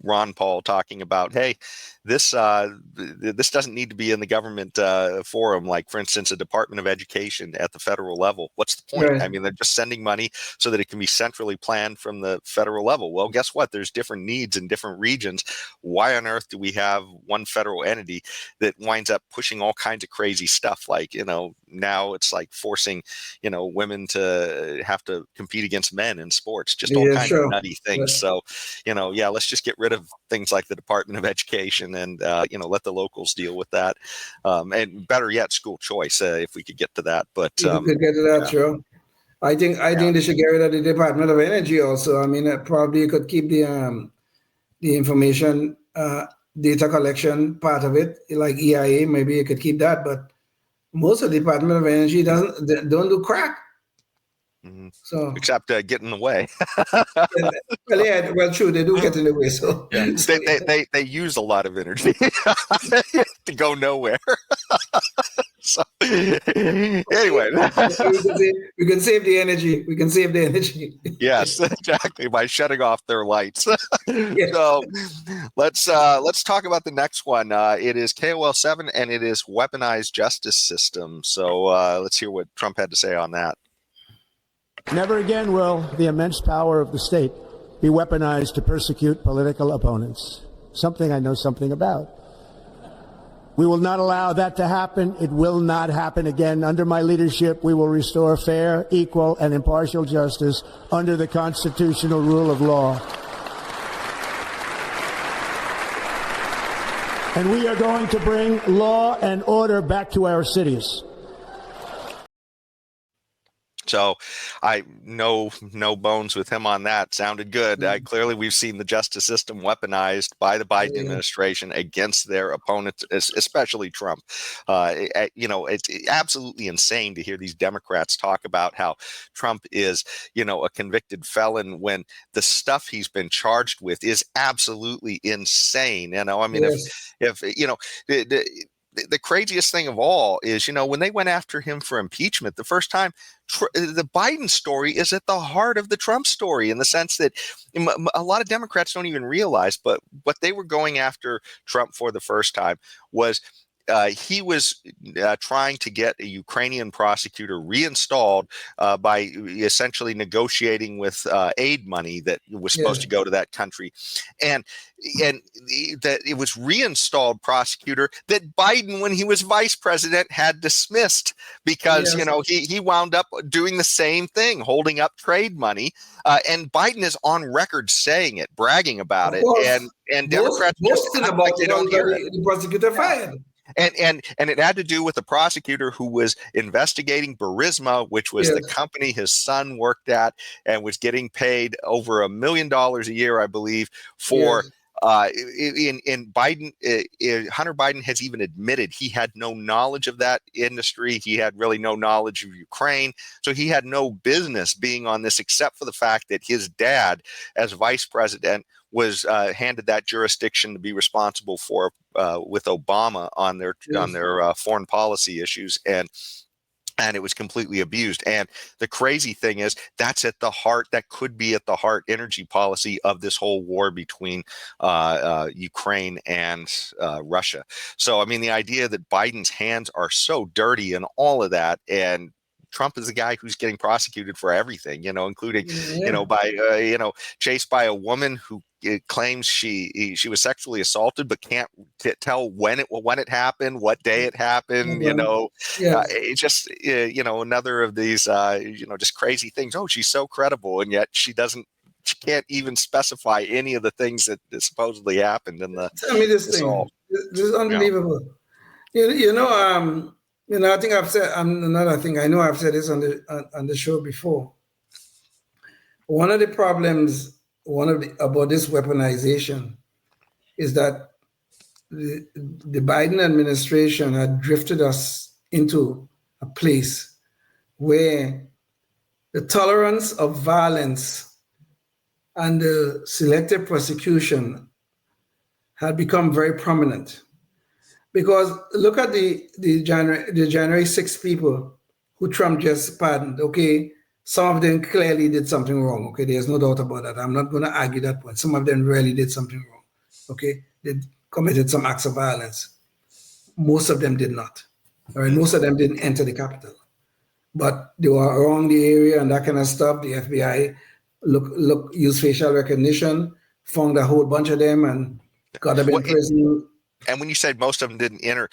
Ron Paul talking about, hey, this doesn't need to be in the government forum. Like, for instance, a Department of Education at the federal level. What's the point? Right. I mean, they're just sending money so that it can be centrally planned from the federal level. Well, guess what? There's different needs in different regions. Why on earth do we have one federal entity that winds up pushing all kinds of crazy stuff? Like, now it's like forcing, women to have to compete against men in sports, just all kinds of nutty things. So, let's just get rid of things like the Department of Education and, let the locals deal with that. And better yet, school choice, if we could get to that. But you could get to that, sure. I think they should get rid of the Department of Energy also. I mean, probably you could keep the information data collection part of it, like EIA. Maybe you could keep that, but most of the Department of Energy don't do crack. Mm-hmm. So except get in the way. well, true, they do get in the way. So, they use a lot of energy to go nowhere. So anyway, we can save the energy. We can save the energy. Yes, exactly, by shutting off their lights. Yes. So let's talk about the next one. It is KOL7, and it is weaponized justice system. So let's hear what Trump had to say on that. Never again will the immense power of the state be weaponized to persecute political opponents, something I know something about. We will not allow that to happen. It will not happen again. Under my leadership, we will restore fair, equal, and impartial justice under the constitutional rule of law. And we are going to bring law and order back to our cities. So I no bones with him on that. Sounded good. Clearly, we've seen the justice system weaponized by the Biden administration against their opponents, especially Trump. It's absolutely insane to hear these Democrats talk about how Trump is, a convicted felon when the stuff he's been charged with is absolutely insane. The craziest thing of all is, when they went after him for impeachment the first time, the Biden story is at the heart of the Trump story, in the sense that a lot of Democrats don't even realize, but what they were going after Trump for the first time was he was trying to get a Ukrainian prosecutor reinstalled by essentially negotiating with aid money that was supposed to go to that country, and that it was reinstalled prosecutor that Biden, when he was vice president, had dismissed because he wound up doing the same thing, holding up trade money, and Biden is on record saying it, bragging about it, and Democrats just act like they don't hear it. The prosecutor fired. And it had to do with the prosecutor who was investigating Burisma, which was the company his son worked at, and was getting paid over $1 million a year, I believe, for. In Biden, Hunter Biden has even admitted he had no knowledge of that industry. He had really no knowledge of Ukraine. So he had no business being on this, except for the fact that his dad, as vice president, was handed that jurisdiction to be responsible for with Obama on their foreign policy issues, and it was completely abused. And the crazy thing is, that could be at the heart energy policy of this whole war between Ukraine and Russia. So, I mean, the idea that Biden's hands are so dirty and all of that, and Trump is the guy who's getting prosecuted for everything, including, chased by a woman who claims she was sexually assaulted, but can't tell when it happened, what day it happened. It's just another of these just crazy things. Oh, she's so credible, and yet she you can't even specify any of the things that supposedly happened in the. Tell me this thing. This is unbelievable. I think I've said another thing. I know I've said this on the show before. One of the problems, about this weaponization, is that the Biden administration had drifted us into a place where the tolerance of violence and the selective prosecution had become very prominent. Because look at the January 6 people who Trump just pardoned. Okay, some of them clearly did something wrong. Okay, there's no doubt about that. I'm not going to argue that point. Some of them really did something wrong. Okay, they committed some acts of violence. Most of them did not. All right, most of them didn't enter the Capitol, but they were around the area and that kind of stuff. The FBI used facial recognition, found a whole bunch of them, and got them in prison. And when you said most of them didn't enter,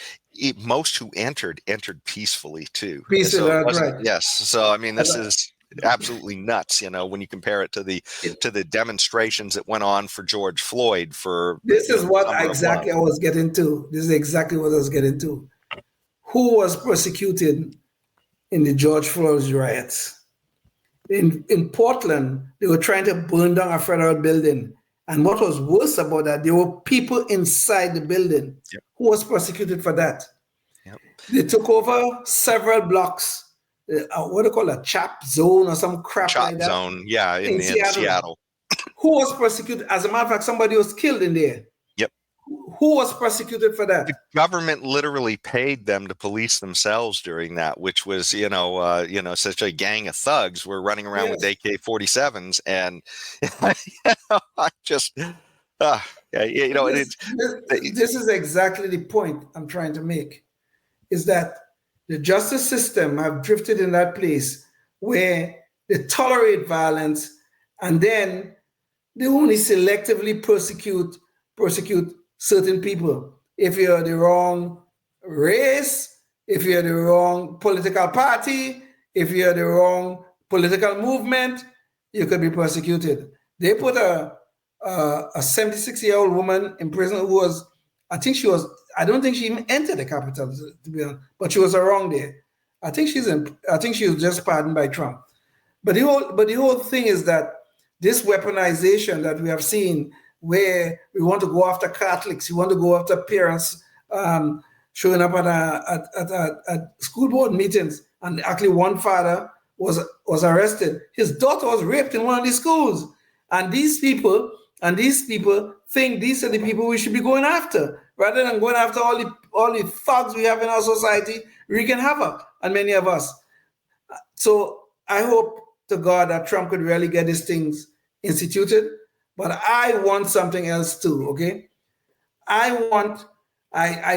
most who entered peacefully too. Peacefully, so that's right. Yes. So I mean, this is absolutely nuts. When you compare it to the demonstrations that went on for George Floyd. This is what exactly I was getting to. This is exactly what I was getting to. Who was persecuted in the George Floyd riots? In Portland, they were trying to burn down a federal building. And what was worse about that, there were people inside the building who was prosecuted for that. Yep. They took over several blocks, what do you call it, a chop zone or some crap like that. Chop zone, yeah, in Seattle. Who was prosecuted? As a matter of fact, somebody was killed in there. Yep. Who was prosecuted for that? The government literally paid them to police themselves during that, which was, such a gang of thugs were running around with AK-47s, and I just, this is exactly the point I'm trying to make, is that the justice system have drifted in that place where they tolerate violence and then they only selectively persecute certain people. If you're the wrong race, if you're the wrong political party, if you're the wrong political movement, you could be persecuted. They put a 76-year-old woman in prison who was, I don't think she even entered the Capitol, to be honest, but she was around there. I think she was just pardoned by Trump. But the whole thing is that this weaponization that we have seen, where we want to go after Catholics, we want to go after parents showing up at school board meetings, and actually one father was arrested. His daughter was raped in one of these schools, and these people think these are the people we should be going after, rather than going after all the thugs we have in our society wreaking havoc on many of us. So I hope to God that Trump could really get these things instituted. But I want something else too, okay? I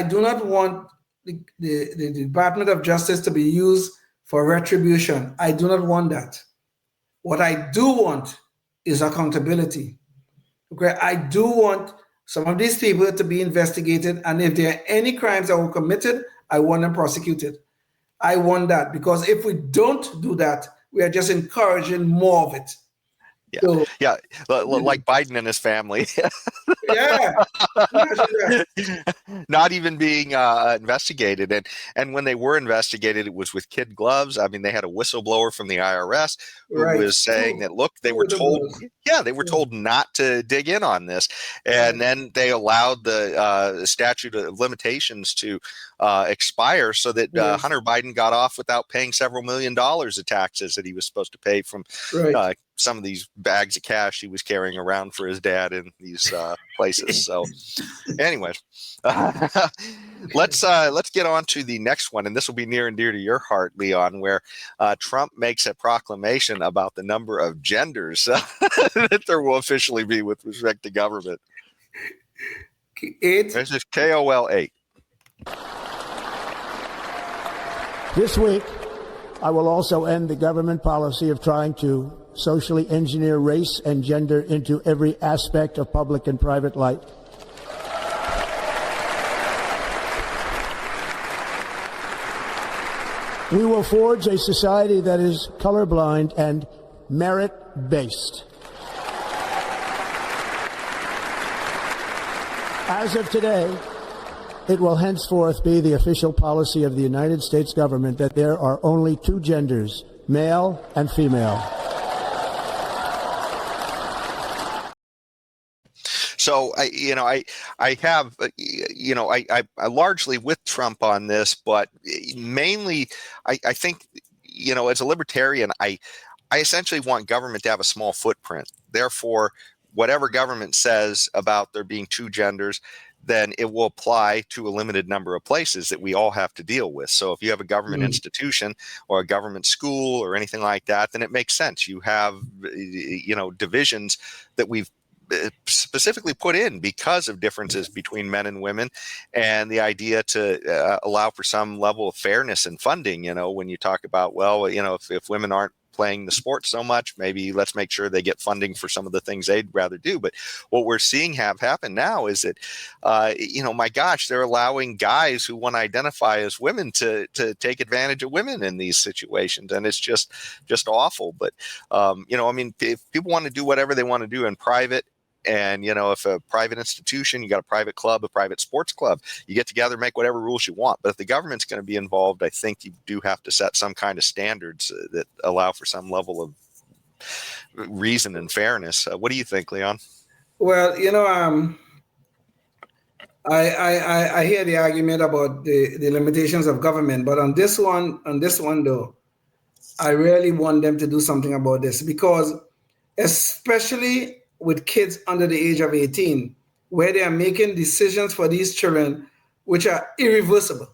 do not want the Department of Justice to be used for retribution. I do not want that. What I do want is accountability, okay? I do want some of these people to be investigated, and if there are any crimes that were committed, I want them prosecuted. I want that, because if we don't do that, we are just encouraging more of it. Yeah, like Biden and his family. Not even being investigated, and when they were investigated, it was with kid gloves. I mean, they had a whistleblower from the IRS who was saying that, look, they were told not to dig in on this, and then they allowed the statute of limitations to expire, so that Hunter Biden got off without paying several $1 million of taxes that he was supposed to pay from some of these bags of cash he was carrying around for his dad in these places. So anyways, let's get on to the next one. And this will be near and dear to your heart, Leon, where Trump makes a proclamation about the number of genders that there will officially be with respect to government. 8. This is KOL 8. This week, I will also end the government policy of trying to socially engineer race and gender into every aspect of public and private life. We will forge a society that is colorblind and merit-based. As of today, it will henceforth be the official policy of the United States government that there are only two genders, male and female. So I largely with Trump on this, but mainly I think, as a libertarian, I essentially want government to have a small footprint. Therefore, whatever government says about there being two genders, then it will apply to a limited number of places that we all have to deal with. So if you have a government institution or a government school or anything like that, then it makes sense. You have, divisions that we've specifically put in because of differences between men and women, and the idea to allow for some level of fairness in funding. When you talk about, if women aren't playing the sport so much, maybe let's make sure they get funding for some of the things they'd rather do. But what we're seeing have happen now is that, my gosh, they're allowing guys who want to identify as women to take advantage of women in these situations. And it's just awful. But, if people want to do whatever they want to do in private, and, if a private institution, you got a private club, a private sports club, you get together, make whatever rules you want. But if the government's going to be involved, I think you do have to set some kind of standards that allow for some level of reason and fairness. What do you think, Leon? Well, I hear the argument about the limitations of government, but on this one though, I really want them to do something about this, because especially with kids under the age of 18, where they are making decisions for these children which are irreversible,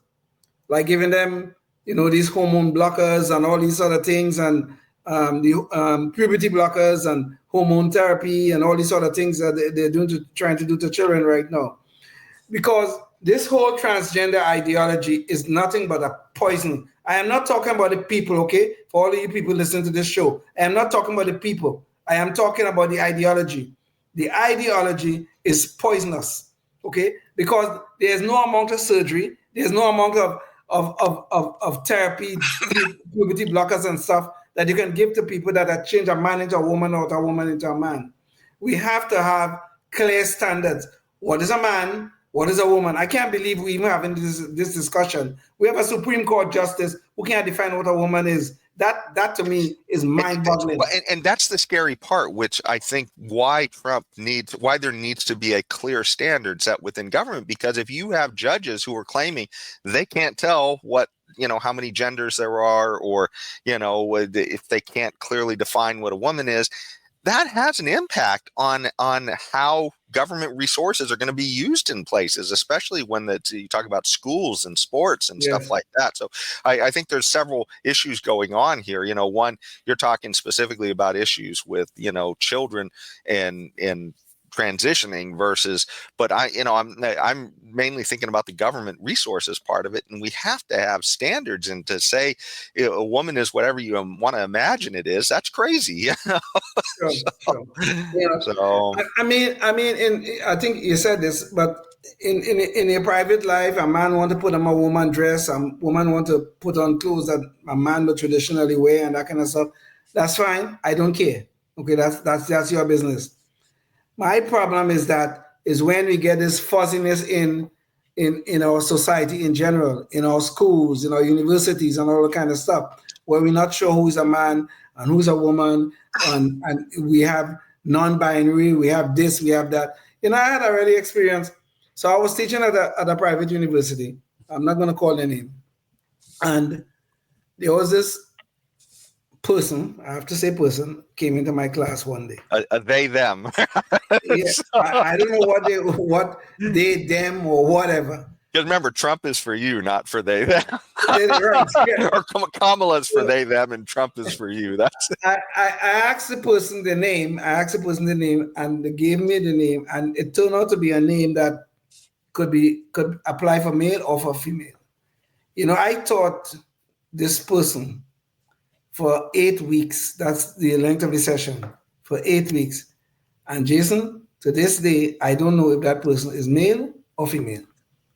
like giving them, these hormone blockers and all these other things, and the puberty blockers and hormone therapy and all these other things that they're trying to do to children right now. Because this whole transgender ideology is nothing but a poison. I am not talking about the people, okay? For all of you people listening to this show, I am not talking about the people. I am talking about the ideology. The ideology is poisonous, okay? Because there's no amount of surgery, there's no amount of therapy, puberty blockers and stuff that you can give to people that change a man into a woman or a woman into a man. We have to have clear standards. What is a man? What is a woman? I can't believe we even having this discussion. We have a Supreme Court justice who can't define what a woman is. That to me is mind-boggling. And that's the scary part, which I think why there needs to be a clear standard set within government. Because if you have judges who are claiming they can't tell what, how many genders there are, or, if they can't clearly define what a woman is, that has an impact on how government resources are going to be used in places, especially when you talk about schools and sports and stuff like that. So I think there's several issues going on here. One, you're talking specifically about issues with, children and transitioning versus, but I'm mainly thinking about the government resources part of it, and we have to have standards. And to say a woman is whatever you want to imagine it is, that's crazy. Sure. So I mean, I think you said this, but in a private life, a man want to put on a woman dress, a woman want to put on clothes that a man would traditionally wear, and that kind of stuff. That's fine. I don't care. Okay, that's your business. My problem is when we get this fuzziness in our society in general, in our schools, in our universities, and all that kind of stuff, where we're not sure who's a man and who's a woman, and we have non-binary, we have this, we have that. I had already experienced. So I was teaching at a private university. I'm not going to call their name, and there was this person, I have to say person, came into my class one day. They, them. Yeah, I don't know what they, them, or whatever. Because remember, Trump is for you, not for they, them. Right, yeah. Or Kamala's for they, them, and Trump is for you. That's it. I asked the person the name. And they gave me the name, and it turned out to be a name that could apply for male or for female. I taught this person for 8 weeks. That's the length of the session, for 8 weeks. And Jason, to this day, I don't know if that person is male or female.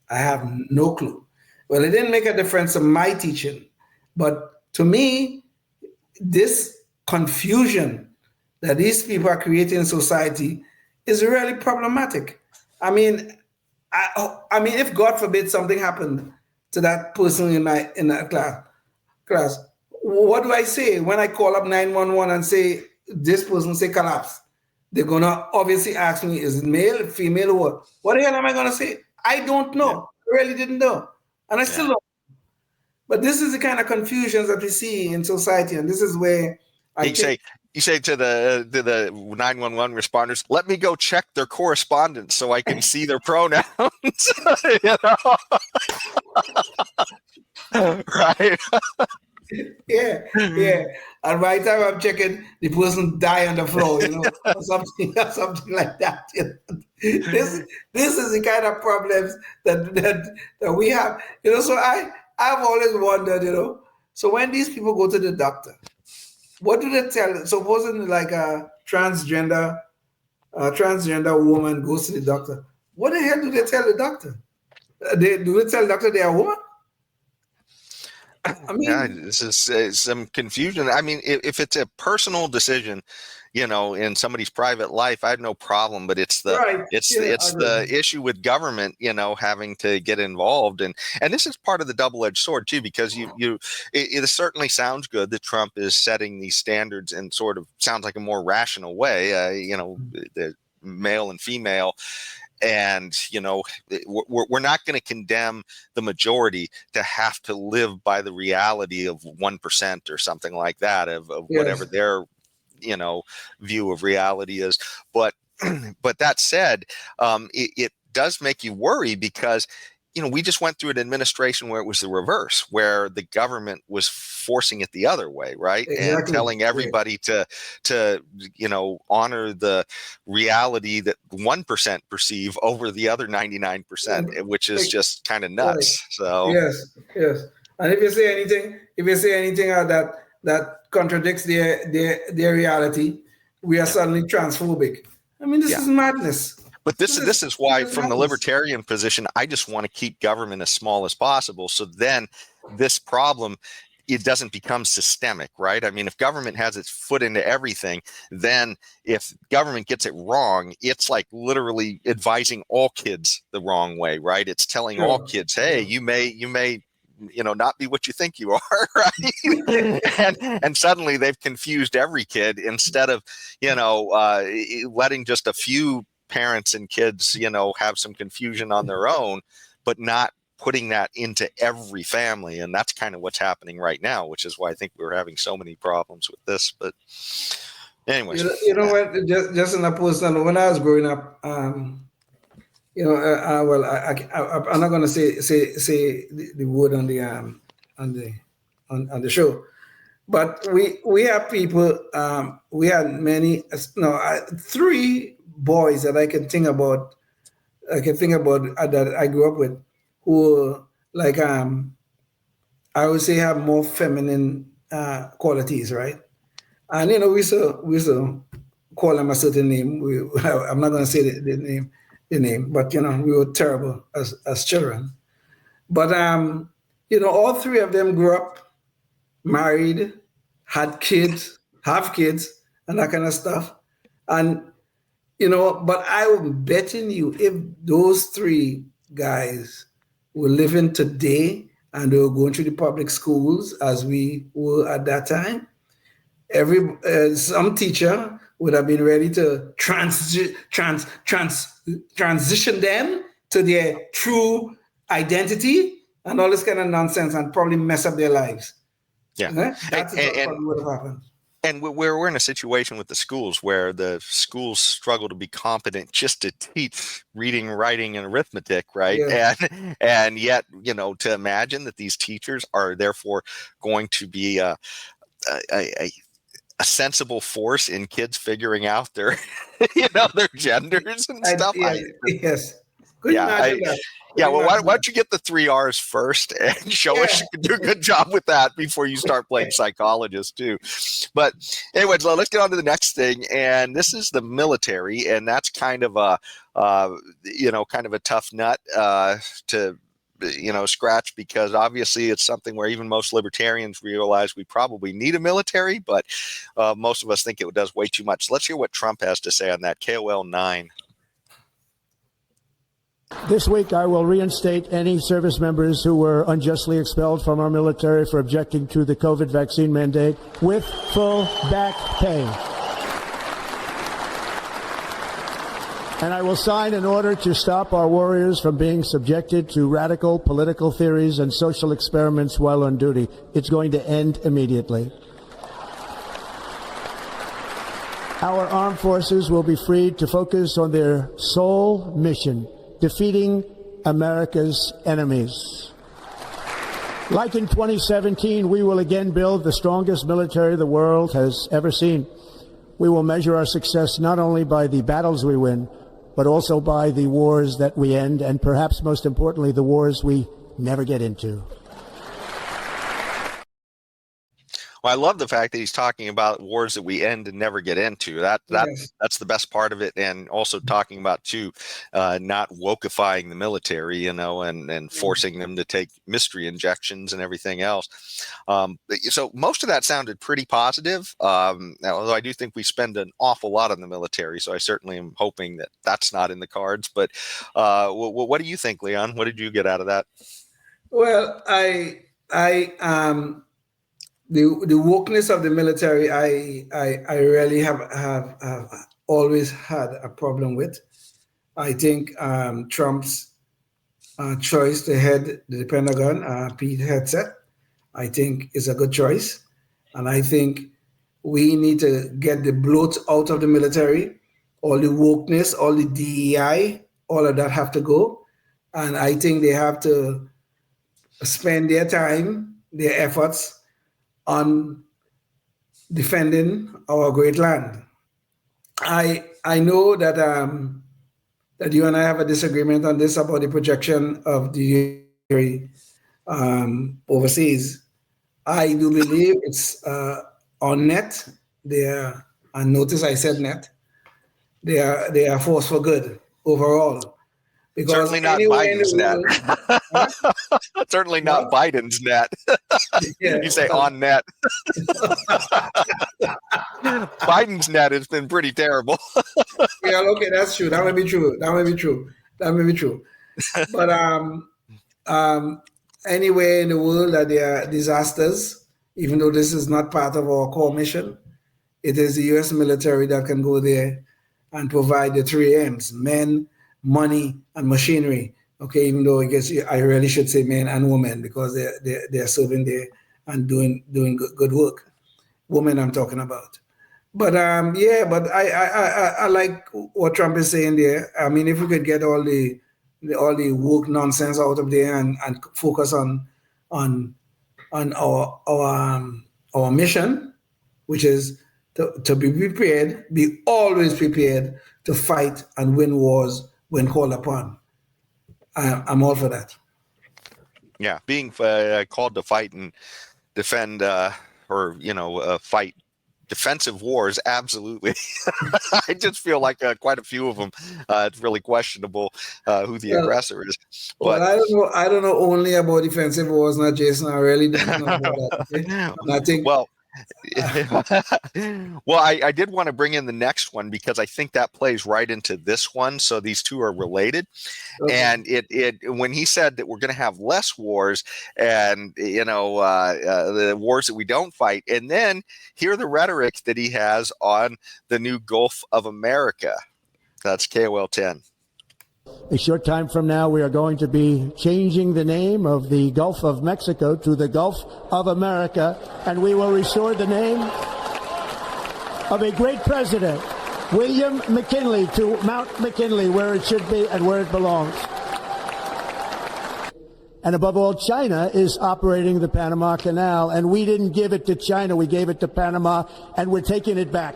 I have no clue. Well, it didn't make a difference to my teaching, but to me, this confusion that these people are creating in society is really problematic. I mean, I mean, if God forbid something happened to that person in that class, what do I say when I call up 911 and say this person say collapse? They're gonna obviously ask me, is it male, female, or what? What the hell am I gonna say? I don't Yeah. know. I really didn't know, and I still don't. But this is the kind of confusions that we see in society, and this is where I You think. say to the 911 responders, let me go check their correspondence so I can see their pronouns. You know? Right. Yeah, yeah. And by the time I'm checking, the person die on the floor, or something, or something like that. This is the kind of problems that we have. So I've always wondered, So when these people go to the doctor, what do they tell? Supposing like a transgender woman goes to the doctor, what the hell do they tell the doctor? Do they tell the doctor they are a woman? I Yeah, mean, this is some confusion. I mean, if it's a personal decision, in somebody's private life, I have no problem. But it's the right? it's Yeah, I it's the agree. issue with government, having to get involved, and this is part of the double-edged sword too, because it certainly sounds good that Trump is setting these standards in sort of sounds like a more rational way. The male and female. And we're not going to condemn the majority to have to live by the reality of 1% or something like that of whatever Yes. their view of reality is. But but that said, it does make you worry because we just went through an administration where it was the reverse, where the government was forcing it the other way, right? And Exactly. telling Yeah. everybody to honor the reality that 1% perceive over the other 99%, which is Like, just kind of right. nuts. So Yes. Yes. And if you say anything that contradicts their reality, we are yeah. suddenly transphobic. I mean, this Yeah. is madness. But this is why, This is from the madness. libertarian position, I just want to keep government as small as possible. So then this problem, it doesn't become systemic, right? I mean, if government has its foot into everything, then if government gets it wrong, it's like literally advising all kids the wrong way, right? It's telling all Sure. kids, hey, you may not be what you think you are, Sure. right? and suddenly they've confused every kid instead of letting just a few parents and kids have some confusion on their own, but not putting that into every family. And that's kind of what's happening right now, which is why I think we're having so many problems with this. But anyways, What? Just in a personal, when I was growing up, well, I'm not going to say the word on the on the show, but we have people. We had many. No, three boys that I can think about. That I grew up with, who like I would say have more feminine qualities, right? And we used to call them a certain name. I'm not going to say the name, but we were terrible as children. But all three of them grew up, married, had kids, have kids, and that kind of stuff. And but I'm betting you, if those three guys were living today and they were going through the public schools as we were at that time, some teacher would have been ready to transition them to their true identity and all this kind of nonsense, and probably mess up their lives. yeah. Okay? That's And probably what have happened. and we're in a situation with the schools where the schools struggle to be competent just to teach reading, writing, and arithmetic, right? Yeah. And yet, to imagine that these teachers are therefore going to be a sensible force in kids figuring out their their genders and stuff. Yeah. Yes. Could you Yeah, imagine that? Could yeah. you Well, imagine why that? don't you get the 3 R's first and show us Yeah. you can do a good job with that before you start playing psychologist too. But anyways, let's get on to the next thing, and this is the military, and that's kind of a kind of a tough nut to scratch, because obviously it's something where even most libertarians realize we probably need a military, but most of us think it does way too much. Let's hear what Trump has to say on that. KOL 9. This week, I will reinstate any service members who were unjustly expelled from our military for objecting to the COVID vaccine mandate with full back pay. And I will sign an order to stop our warriors from being subjected to radical political theories and social experiments while on duty. It's going to end immediately. Our armed forces will be freed to focus on their sole mission, defeating America's enemies. Like in 2017, we will again build the strongest military the world has ever seen. We will measure our success not only by the battles we win, but also by the wars that we end, and perhaps most importantly, the wars we never get into. Well, I love the fact that he's talking about wars that we end and never get into. That's the best part of it, and also talking about too, not wokeifying the military, and forcing them to take mystery injections and everything else. So most of that sounded pretty positive. Although I do think we spend an awful lot on the military, so I certainly am hoping that that's not in the cards. But what do you think, Leon? What did you get out of that? Well, the wokeness of the military, I really have always had a problem with. I think Trump's choice to head the Pentagon, Pete Hegseth, I think is a good choice. And I think we need to get the bloat out of the military. All the wokeness, all the DEI, all of that have to go. And I think they have to spend their time, their efforts on defending our great land. I know that that you and I have a disagreement on this about the projection of the overseas. I do believe it's on net. And notice I said net. They are a force for good overall. Because certainly not Biden's net. Certainly not Biden's net. You say on net. Biden's net has been pretty terrible. Yeah, okay, that's true. That may be true. But anywhere in the world that there are disasters, even though this is not part of our core mission, it is the U.S. military that can go there and provide the 3 M's: men, money, and machinery. Okay, even though I guess I really should say men and women, because they're serving there and doing good work. Women I'm talking about. But I like what Trump is saying there. I mean, if we could get all the woke nonsense out of there and focus on our mission, which is to be prepared, be always prepared to fight and win wars when called upon. I'm all for that. Yeah, being called to fight and defend, fight defensive wars, absolutely. I just feel like quite a few of them, it's really questionable who the aggressor is. But I don't know only about defensive wars, not Jason. I really don't know about that. Okay? And I think well, I did want to bring in the next one because I think that plays right into this one. So these two are related. Okay. And it when he said that we're going to have less wars and, the wars that we don't fight, and then hear the rhetoric that he has on the new Gulf of America. That's KOL 10. A short time from now, we are going to be changing the name of the Gulf of Mexico to the Gulf of America, and we will restore the name of a great president, William McKinley, to Mount McKinley, where it should be and where it belongs. And above all, China is operating the Panama Canal, and we didn't give it to China. We gave it to Panama, and we're taking it back.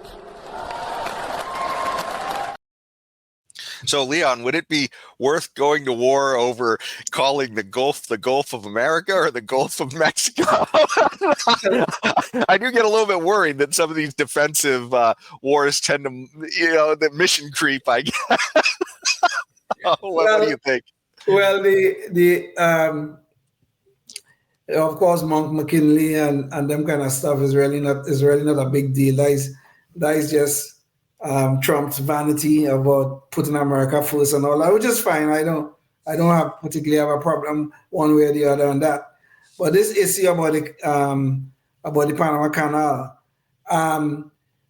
So, Leon, would it be worth going to war over calling the Gulf of America or the Gulf of Mexico? I do get a little bit worried that some of these defensive wars tend to, the mission creep, I guess. What do you think? Well, of course, Mount McKinley and them kind of stuff is really not a big deal. That is just Trump's vanity about putting America first and all that, which is fine. I I don't particularly have a problem one way or the other on that. But this issue about the Panama Canal,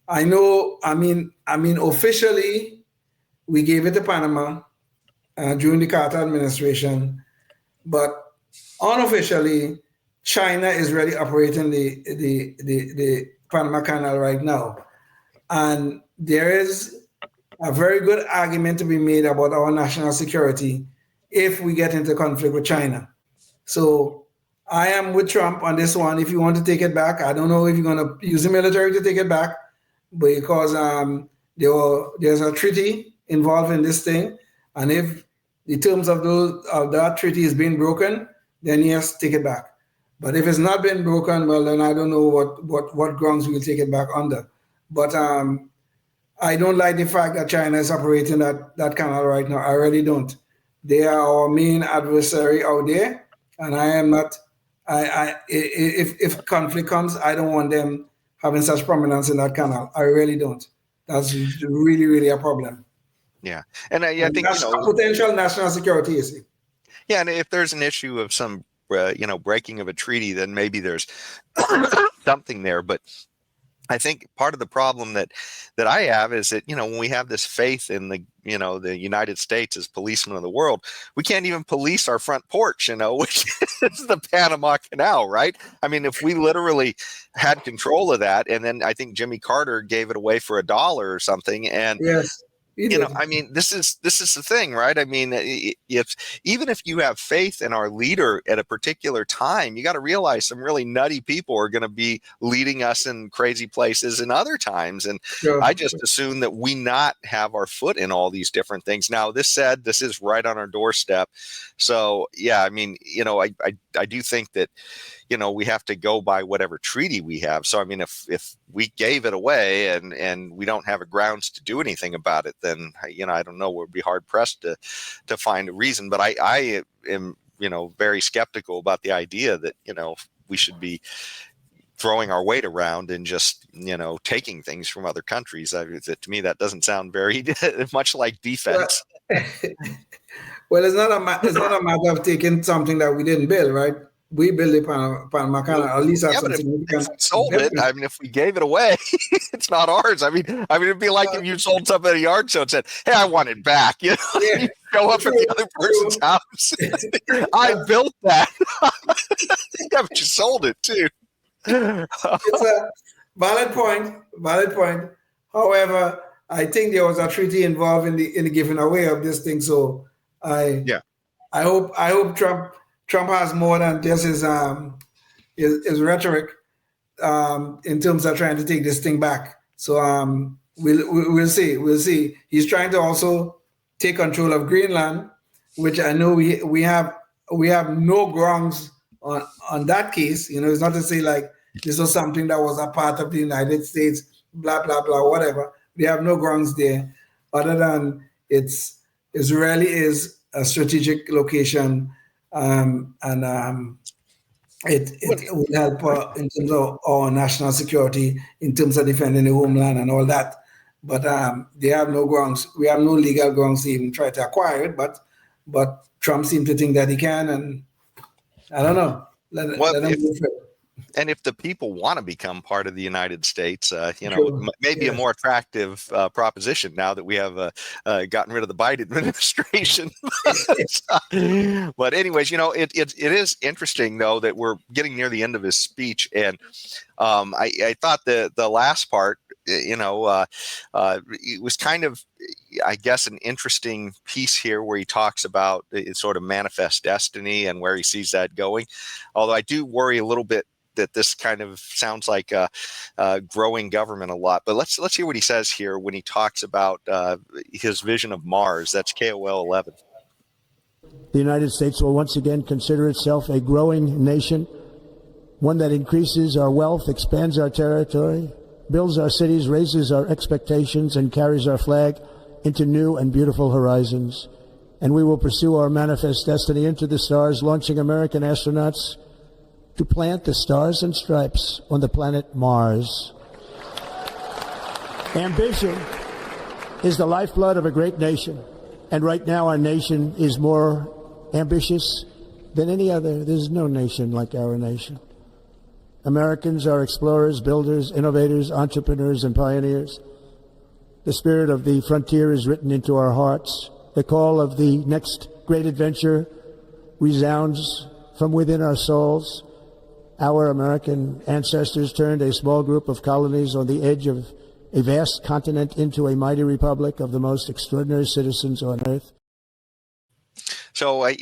I know. I mean, officially, we gave it to Panama during the Carter administration, but unofficially, China is really operating the Panama Canal right now, and there is a very good argument to be made about our national security if we get into conflict with China. So I am with Trump on this one. If you want to take it back, I don't know if you're going to use the military to take it back, because there's a treaty involved in this thing, and if the terms of that treaty is being broken, then yes, take it back. But if it's not been broken, well, then I don't know what grounds we'll take it back under. But I don't like the fact that China is operating that canal right now. I really don't. They are our main adversary out there, and I am not. If conflict comes, I don't want them having such prominence in that canal. I really don't. That's really, really a problem. Yeah, and I think that's a potential national security issue. Yeah, and if there's an issue of some breaking of a treaty, then maybe there's something there. But I think part of the problem that I have is that, when we have this faith in the United States as policemen of the world, we can't even police our front porch, which is the Panama Canal, right? I mean, if we literally had control of that, and then I think Jimmy Carter gave it away for $1 or something, and yes. I mean, this is the thing, right? I mean, even if you have faith in our leader at a particular time, you got to realize some really nutty people are going to be leading us in crazy places in other times. And I just assume that we not have our foot in all these different things. Now, this is right on our doorstep. So, yeah, I mean, I do think that, we have to go by whatever treaty we have. So, I mean, if we gave it away and we don't have a grounds to do anything about it, then, I don't know, we'd be hard pressed to find a reason. But I am, very skeptical about the idea that, we should be throwing our weight around and just, taking things from other countries. To me, that doesn't sound very much like defense. Well, it's not a matter of taking something that we didn't build, right? We built the Panama Canal, at least have some significant. If we sold it, I mean, if we gave it away, it's not ours. I mean, it'd be like if you sold something at a yard sale and said, "Hey, I want it back." You show up at the other person's house. I built that. Yeah, but you sold it too. It's a valid point. However, I think there was a treaty involved in the giving away of this thing. So I hope Trump has more than just his rhetoric in terms of trying to take this thing back. So we'll see. We'll see. He's trying to also take control of Greenland, which I know we have no grounds on that case. It's not to say like this was something that was a part of the United States, blah blah blah, whatever. We have no grounds there, other than it really is a strategic location. It will help in terms of our national security, in terms of defending the homeland and all that. But they have no grounds. We have no legal grounds to even try to acquire it. But Trump seems to think that he can, and I don't know. Let him go for it. And if the people want to become part of the United States, True. maybe a more attractive proposition now that we have gotten rid of the Biden administration. But anyways, it is interesting, though, that we're getting near the end of his speech. And I thought the last part, it was kind of, I guess, an interesting piece here where he talks about sort of manifest destiny and where he sees that going. Although I do worry a little bit that this kind of sounds like growing government a lot. But let's hear what he says here when he talks about his vision of Mars. That's KOL 11. The United States will once again consider itself a growing nation, one that increases our wealth, expands our territory, builds our cities, raises our expectations, and carries our flag into new and beautiful horizons. And we will pursue our manifest destiny into the stars, launching American astronauts to plant the stars and stripes on the planet Mars. Ambition is the lifeblood of a great nation, and right now our nation is more ambitious than any other. There's no nation like our nation. Americans are explorers, builders, innovators, entrepreneurs, and pioneers. The spirit of the frontier is written into our hearts. The call of the next great adventure resounds from within our souls. Our American ancestors turned a small group of colonies on the edge of a vast continent into a mighty republic of the most extraordinary citizens on earth. So I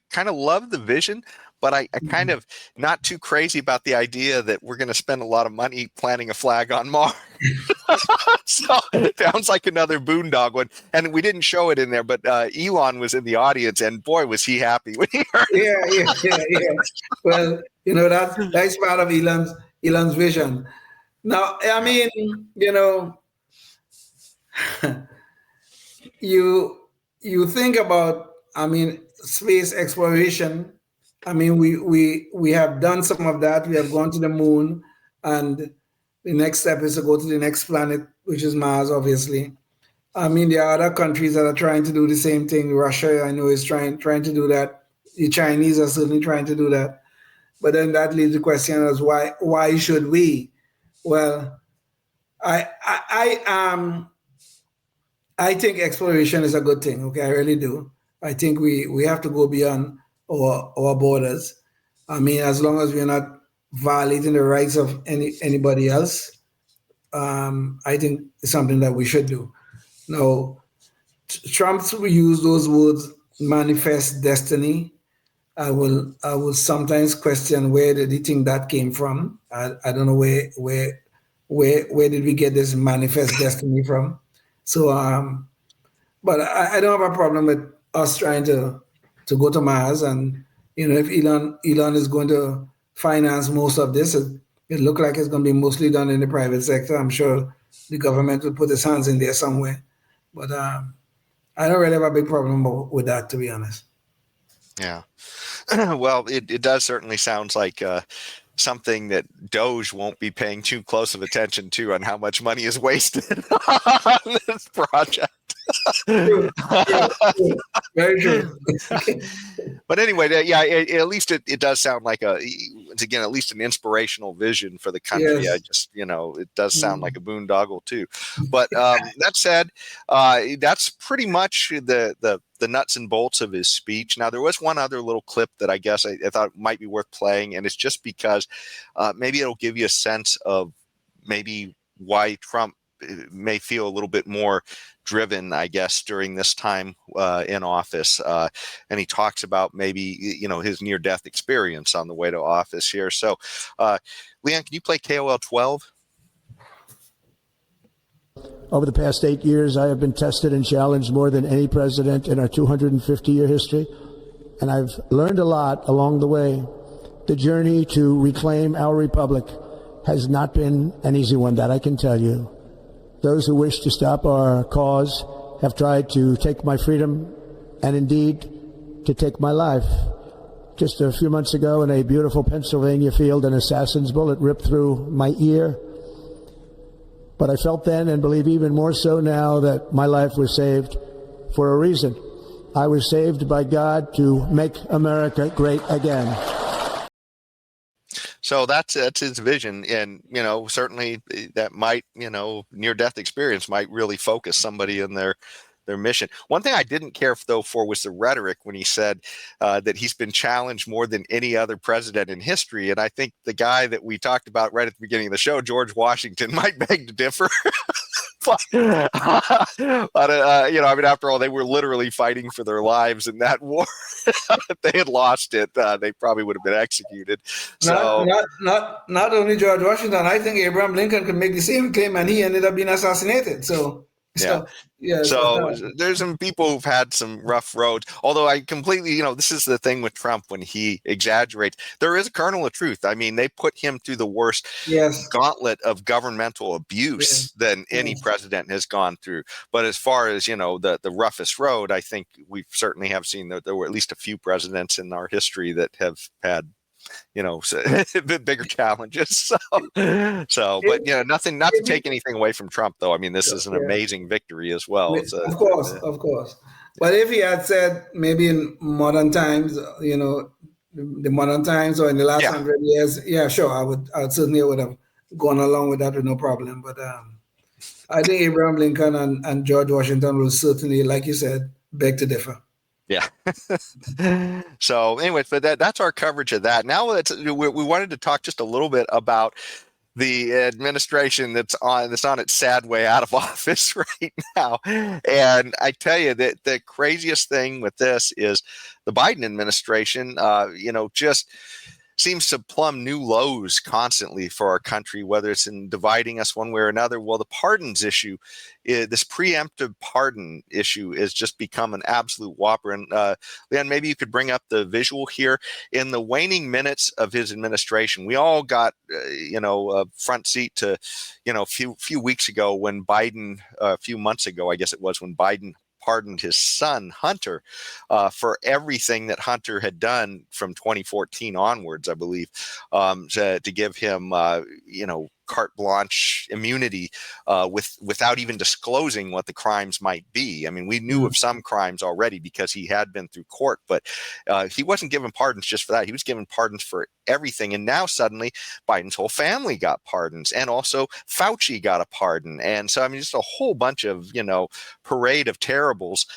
kind of love the vision, but I kind of not too crazy about the idea that we're going to spend a lot of money planting a flag on Mars. So it sounds like another boondoggle one. And we didn't show it in there, but Elon was in the audience, and boy, was he happy when he heard it. Yeah. Well, that's part of Elon's vision. Now, I mean, you think about, I mean, space exploration. I mean, we have done some of that. We have gone to the moon, and the next step is to go to the next planet, which is Mars, obviously. I mean, there are other countries that are trying to do the same thing. Russia, I know, is trying to do that. The Chinese are certainly trying to do that. But then that leaves the question as why should we? Well, I think exploration is a good thing. Okay, I really do. I think we have to go beyond our borders. I mean, as long as we're not violating the rights of anybody else, I think it's something that we should do. Now, Trump used those words, manifest destiny. I will sometimes question where did he think that came from. I don't know where did we get this manifest destiny from. So, but I don't have a problem with us trying to go to Mars, and if Elon is going to finance most of this, it looks like it's going to be mostly done in the private sector. I'm sure the government will put its hands in there somewhere, but I don't really have a big problem with that, to be honest. Yeah. Well, it does certainly sounds like something that Doge won't be paying too close of attention to on how much money is wasted on this project. True. Very true. But anyway, yeah, at least it does sound like again, at least an inspirational vision for the country. Yes. I just, it does sound like a boondoggle too. But that said, that's pretty much the nuts and bolts of his speech. Now, there was one other little clip that I guess I thought might be worth playing, and it's just because maybe it'll give you a sense of maybe why Trump may feel a little bit more driven, I guess, during this time in office. And he talks about maybe, his near-death experience on the way to office here. So, Leon, can you play KOL 12? Over the past 8 years, I have been tested and challenged more than any president in our 250-year history, and I've learned a lot along the way. The journey to reclaim our republic has not been an easy one, that I can tell you. Those who wish to stop our cause have tried to take my freedom and indeed to take my life. Just a few months ago in a beautiful Pennsylvania field, an assassin's bullet ripped through my ear. But I felt then, and believe even more so now, that my life was saved for a reason. I was saved by God to make America great again. So that's his vision, and certainly that might near-death experience might really focus somebody in their mission. One thing I didn't care for was the rhetoric when he said that he's been challenged more than any other president in history, and I think the guy that we talked about right at the beginning of the show, George Washington, might beg to differ. But I mean, after all, they were literally fighting for their lives in that war. If they had lost it, they probably would have been executed. So not only George Washington, I think Abraham Lincoln could make the same claim, and he ended up being assassinated. So there's some people who've had some rough roads. Although I completely, this is the thing with Trump when he exaggerates. There is a kernel of truth. I mean, they put him through the worst gauntlet of governmental abuse than any president has gone through. But as far as the roughest road, I think we certainly have seen that there were at least a few presidents in our history that have had bigger challenges. But nothing, not to take anything away from Trump, though. I mean, this is an amazing victory as well. Of course. But if he had said maybe in modern times, the modern times or in the last Yeah. 100 years, yeah, sure, I would certainly would have gone along with that with no problem. But I think Abraham Lincoln and George Washington will certainly, like you said, beg to differ. Yeah. So, anyways, but that's our coverage of that. Now we wanted to talk just a little bit about the administration that's on its sad way out of office right now. And I tell you that the craziest thing with this is the Biden administration, just seems to plumb new lows constantly for our country, whether it's in dividing us one way or another. Well, the pardons issue, this preemptive pardon issue, is just become an absolute whopper. And Leon, maybe you could bring up the visual here. In the waning minutes of his administration, we all got, a front seat to, a few weeks ago when Biden, a few months ago, I guess it was, when Biden pardoned his son Hunter for everything that Hunter had done from 2014 onwards, I believe, to give him, carte blanche immunity without even disclosing what the crimes might be. I mean, we knew of some crimes already because he had been through court, but he wasn't given pardons just for that. He was given pardons for everything. And now suddenly Biden's whole family got pardons, and also Fauci got a pardon. And so, I mean, just a whole bunch of, parade of terribles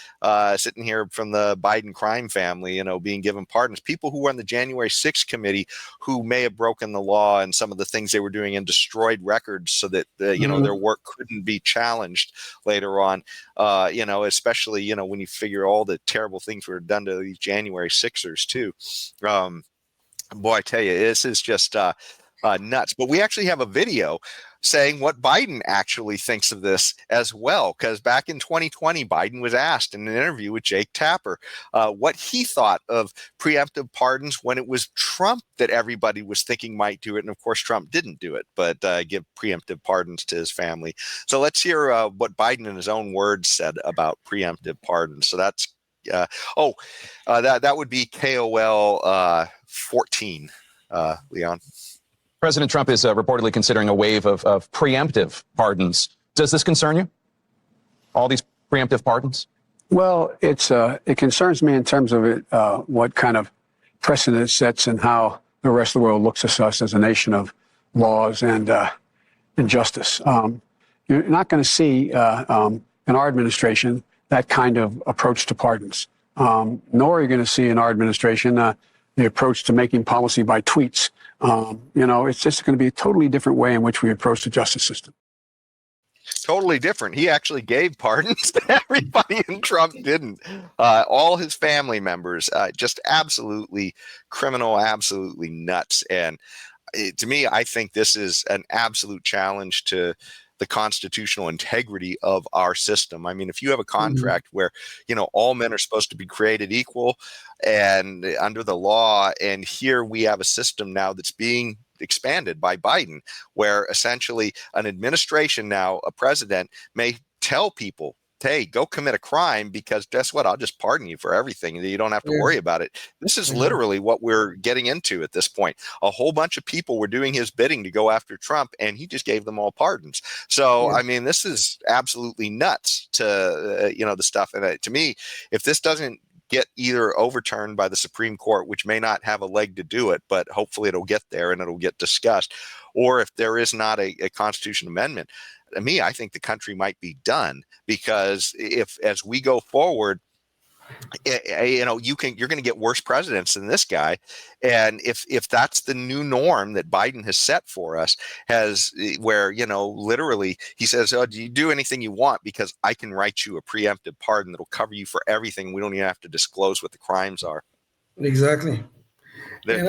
sitting here from the Biden crime family, being given pardons. People who were on the January 6th committee who may have broken the law and some of the things they were doing and destroyed records so that, their work couldn't be challenged later on, especially, when you figure all the terrible things were done to these January 6ers too. Boy, I tell you, this is just nuts. But we actually have a video saying what Biden actually thinks of this as well. Because back in 2020, Biden was asked in an interview with Jake Tapper what he thought of preemptive pardons when it was Trump that everybody was thinking might do it. And of course, Trump didn't do it, but give preemptive pardons to his family. So let's hear what Biden in his own words said about preemptive pardons. So that's that would be KOL 14, Leon. President Trump is reportedly considering a wave of preemptive pardons. Does this concern you? All these preemptive pardons? Well, it concerns me in terms of what kind of precedent it sets and how the rest of the world looks at us as a nation of laws and justice. You're not going to see in our administration that kind of approach to pardons, nor are you going to see in our administration the approach to making policy by tweets. It's just going to be a totally different way in which we approach the justice system. Totally different. He actually gave pardons to everybody, and Trump didn't. All his family members, just absolutely criminal, absolutely nuts. And to me, I think this is an absolute challenge to the constitutional integrity of our system. I mean, if you have a contract where, all men are supposed to be created equal and under the law, and here we have a system now that's being expanded by Biden, where essentially an administration now, a president, may tell people, hey, go commit a crime because guess what? I'll just pardon you for everything. You don't have to worry about it. This is literally what we're getting into at this point. A whole bunch of people were doing his bidding to go after Trump, and he just gave them all pardons. So, I mean, this is absolutely nuts to, the stuff. And to me, if this doesn't get either overturned by the Supreme Court, which may not have a leg to do it, but hopefully it'll get there and it'll get discussed, or if there is not a constitutional amendment, to me, I think the country might be done, because if, as we go forward, you're going to get worse presidents than this guy. And if that's the new norm that Biden has set for us, where, literally he says, oh, do you do anything you want because I can write you a preemptive pardon that'll cover you for everything. We don't even have to disclose what the crimes are. Exactly. The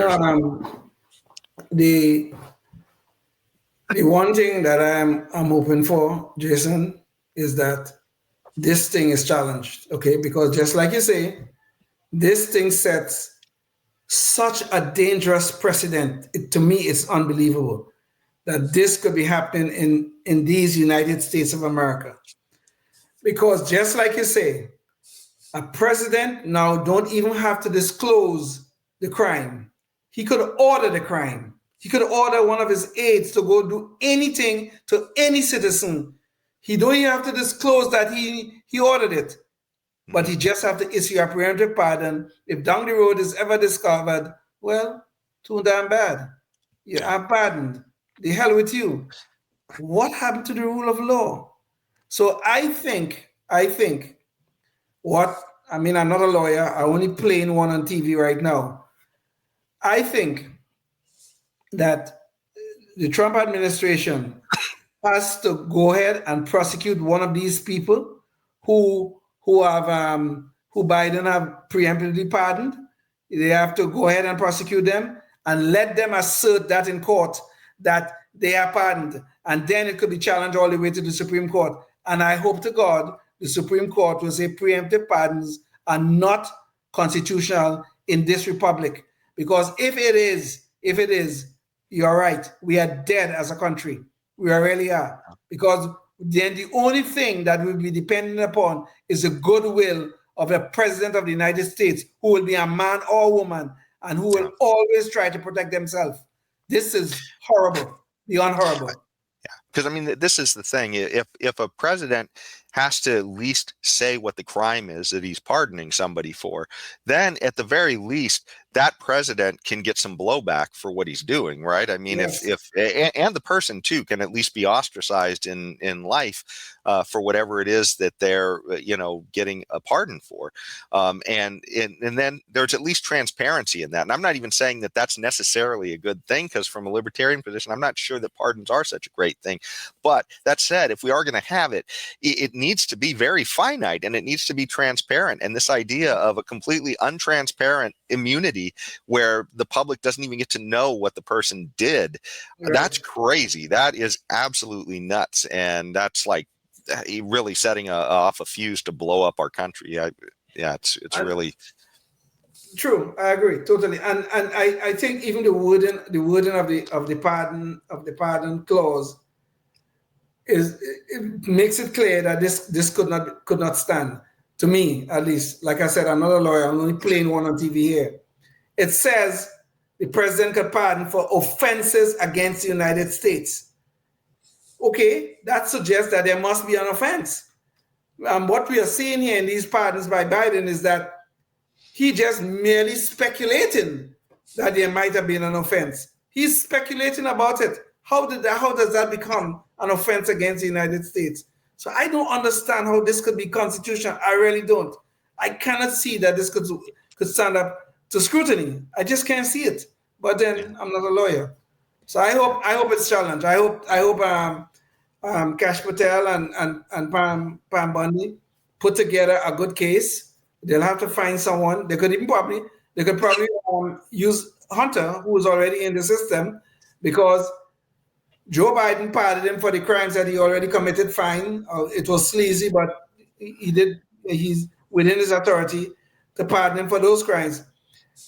one thing that I'm hoping for, Jason, is that this thing is challenged, okay? Because just like you say, this thing sets such a dangerous precedent. To me, it's unbelievable that this could be happening in these United States of America. Because just like you say, a president now don't even have to disclose the crime. He could order the crime. He could order one of his aides to go do anything to any citizen. He don't even have to disclose that he ordered it. but he just have to issue a preemptive pardon. If down the road is ever discovered, well, too damn bad. You are pardoned. The hell with you. What happened to the rule of law? So I think what, I mean, I'm not a lawyer. I only playing one on TV right now. I think that the Trump administration has to go ahead and prosecute one of these people who Biden have preemptively pardoned. They have to go ahead and prosecute them and let them assert that in court that they are pardoned, and then it could be challenged all the way to the Supreme Court. And I hope to God the Supreme Court will say preemptive pardons are not constitutional in this republic, because if it is, you're right, we are dead as a country. We really are, because then the only thing that we'll be dependent upon is the goodwill of the President of the United States, who will be a man or woman and who will always try to protect themselves. This is horrible, beyond horrible. Yeah, because I mean, this is the thing. If a president has to at least say what the crime is that he's pardoning somebody for, then at the very least, that president can get some blowback for what he's doing, right? I mean, Yes. if the person too can at least be ostracized in life for whatever it is that they're getting a pardon for, and then there's at least transparency in that. And I'm not even saying that that's necessarily a good thing, because from a libertarian position, I'm not sure that pardons are such a great thing. But that said, if we are going to have it, it needs to be very finite and it needs to be transparent. And this idea of a completely untransparent immunity where the public doesn't even get to know what the person did, that's crazy. That is absolutely nuts. And that's like really setting off a fuse to blow up our country. It's really true. I agree totally. And I think even the wording of the pardon clause it makes it clear that this could not stand, to me at least. Like I said, I'm not a lawyer. I'm only playing one on TV here. It says the president could pardon for offenses against the United States. Okay, that suggests that there must be an offense. What we are seeing here in these pardons by Biden is that he just merely speculating that there might have been an offense. He's speculating about it. How does that become an offense against the United States? So I don't understand how this could be constitutional. I really don't. I cannot see that this could stand up to scrutiny. I just can't see it. But then I'm not a lawyer, so I hope it's challenged. I hope Kash Patel and Pam Bundy put together a good case. They'll have to find someone. They could probably use Hunter, who is already in the system, because Joe Biden pardoned him for the crimes that he already committed. Fine, it was sleazy, but he's within his authority to pardon him for those crimes.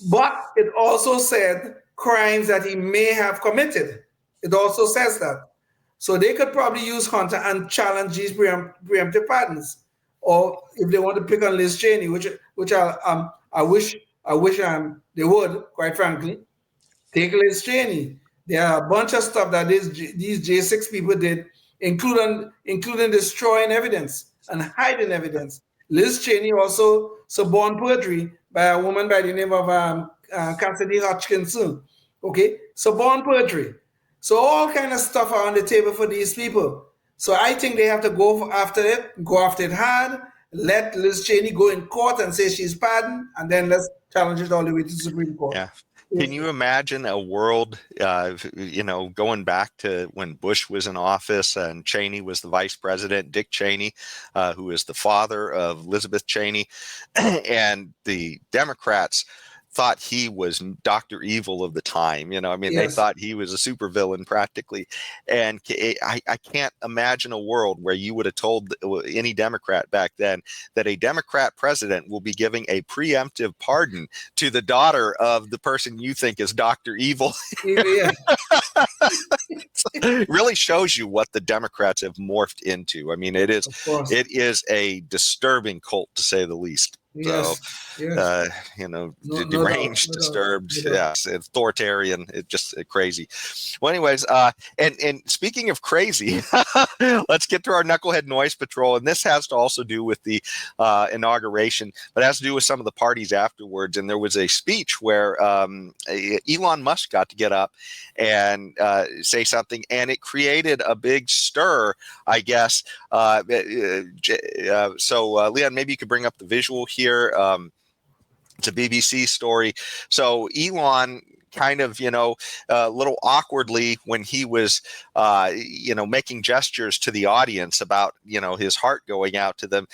But it also said crimes that he may have committed. It also says that. So they could probably use Hunter and challenge these preemptive pardons. Or if they want to pick on Liz Cheney, which I wish they would, quite frankly, take Liz Cheney. There are a bunch of stuff that these J6 people did, including destroying evidence and hiding evidence. Liz Cheney also suborned perjury by a woman by the name of Cassidy Hutchinson. Okay, suborned perjury. So all kind of stuff are on the table for these people. So I think they have to go after it hard, let Liz Cheney go in court and say she's pardoned, and then let's challenge it all the way to the Supreme Court. Yeah. Can you imagine a world, going back to when Bush was in office and Cheney was the vice president, Dick Cheney, who is the father of Elizabeth Cheney, and the Democrats thought he was Dr. Evil of the time. They thought he was a supervillain practically. And I can't imagine a world where you would have told any Democrat back then that a Democrat president will be giving a preemptive pardon to the daughter of the person you think is Dr. Evil. Yeah. It really shows you what the Democrats have morphed into. I mean, it is a disturbing cult, to say the least. Yes. Yes. No deranged, doubt. disturbed, No doubt. yes, authoritarian, it just crazy. Well, anyways, and speaking of crazy, let's get to our Knucklehead Noise Patrol, and this has to also do with the inauguration, but it has to do with some of the parties afterwards. And there was a speech where Elon Musk got to get up and say something, and it created a big stir, I guess. So, Leon, maybe you could bring up the visual here. It's a BBC story. So Elon kind of, a little awkwardly when he was, making gestures to the audience about, his heart going out to them,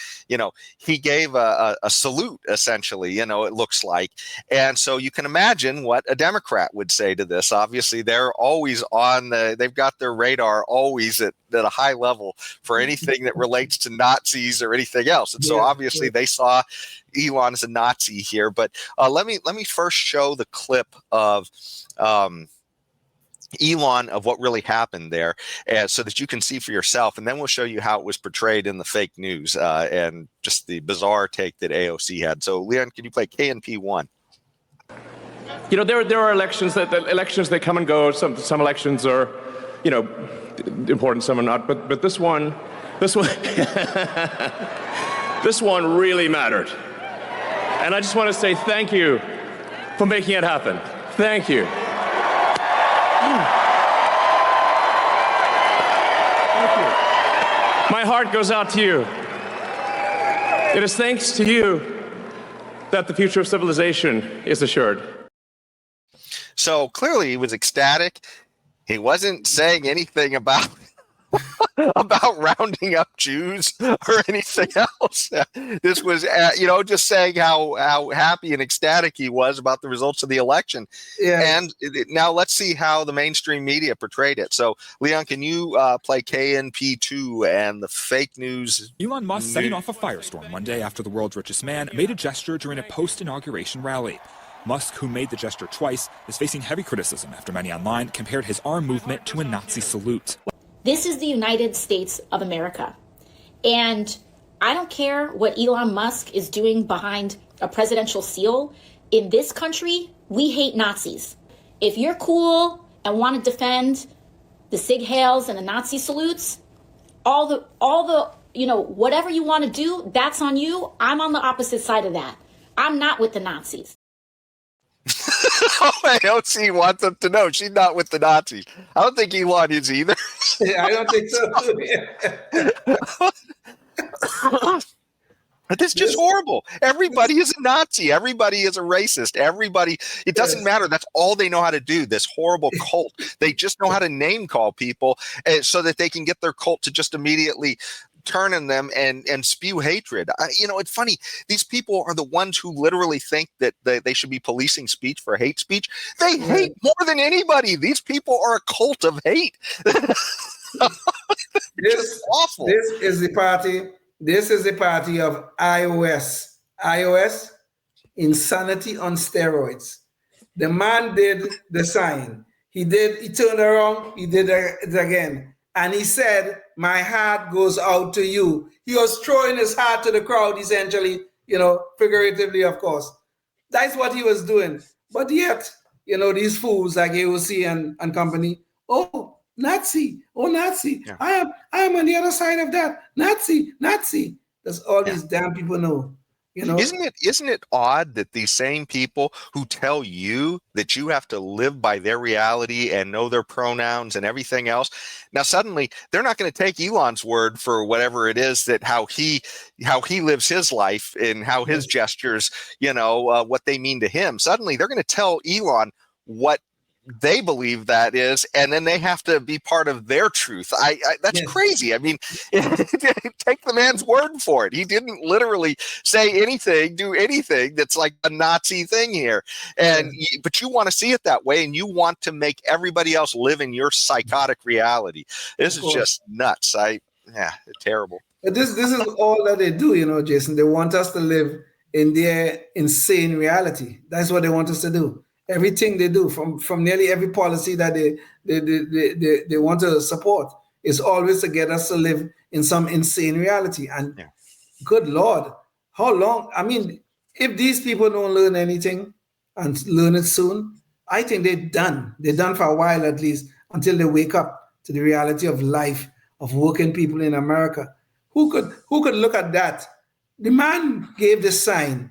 he gave a salute, essentially, it looks like. And so you can imagine what a Democrat would say to this. Obviously, they're always they've got their radar always at a high level for anything that relates to Nazis or anything else. And so obviously they saw Elon as a Nazi here. But let me first show the clip of Elon, of what really happened there, so that you can see for yourself, and then we'll show you how it was portrayed in the fake news and just the bizarre take that AOC had. So, Leon, can you play KNP1? There are elections that come and go. Some elections are, important, some are not. But this one, this one really mattered. And I just want to say thank you for making it happen. Thank you. My heart goes out to you. It is thanks to you that the future of civilization is assured. So clearly he was ecstatic. He wasn't saying anything about rounding up Jews or anything else. This was, just saying how happy and ecstatic he was about the results of the election. Yeah. And now let's see how the mainstream media portrayed it. So, Leon, can you play KNP2 and the fake news? Elon Musk setting off a firestorm Monday after the world's richest man made a gesture during a post-inauguration rally. Musk, who made the gesture twice, is facing heavy criticism after many online compared his arm movement to a Nazi salute. This is the United States of America. And I don't care what Elon Musk is doing behind a presidential seal. In this country, we hate Nazis. If you're cool and want to defend the Sig Heils and the Nazi salutes, all the whatever you want to do, that's on you. I'm on the opposite side of that. I'm not with the Nazis. AOC wants them to know she's not with the Nazis. I don't think Elon is either. Yeah, I don't think so. But this is just horrible. Everybody is a Nazi. Everybody is a racist. Everybody, it doesn't matter. That's all they know how to do, this horrible cult. They just know how to name call people so that they can get their cult to just immediately turn on them and spew hatred. It's funny. These people are the ones who literally think that they should be policing speech for hate speech. They hate more than anybody. These people are a cult of hate. This awful. This is the party of iOS. iOS, insanity on steroids. The man did the sign. He turned around, he did it again. And he said, my heart goes out to you. He was throwing his heart to the crowd, essentially, figuratively, of course. That's what he was doing. But yet, these fools like AOC and company, oh, Nazi. Yeah. I am on the other side of that. Nazi. That's all these damn people know. Isn't it odd that these same people who tell you that you have to live by their reality and know their pronouns and everything else, now suddenly they're not going to take Elon's word for whatever it is that how he lives his life and how his gestures, what they mean to him. Suddenly they're going to tell Elon what they believe that is, and then they have to be part of their truth. That's crazy. I mean, take the man's word for it. He didn't literally say anything, do anything that's like a Nazi thing here. But you want to see it that way, and you want to make everybody else live in your psychotic reality. This is just nuts. Terrible. But this is all that they do, Jason. They want us to live in their insane reality. That's what they want us to do. Everything they do, from nearly every policy that they want to support, is always to get us to live in some insane reality. And good Lord, how long? I mean, if these people don't learn anything and learn it soon, I think they're done. They're done for a while at least until they wake up to the reality of life of working people in America. Who could look at that? The man gave the sign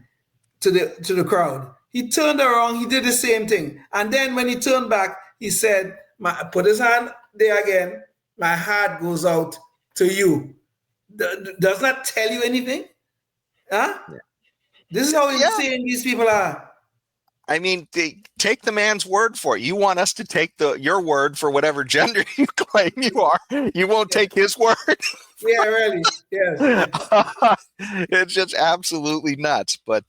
to the crowd. He turned around, he did the same thing. And then when he turned back, he said, put his hand there again, my heart goes out to you. Does that tell you anything? Huh? Yeah. This is how insane these people are. I mean, take the man's word for it. You want us to take your word for whatever gender you claim you are. You won't take his word. Yeah, really. Yes. It's just absolutely nuts. But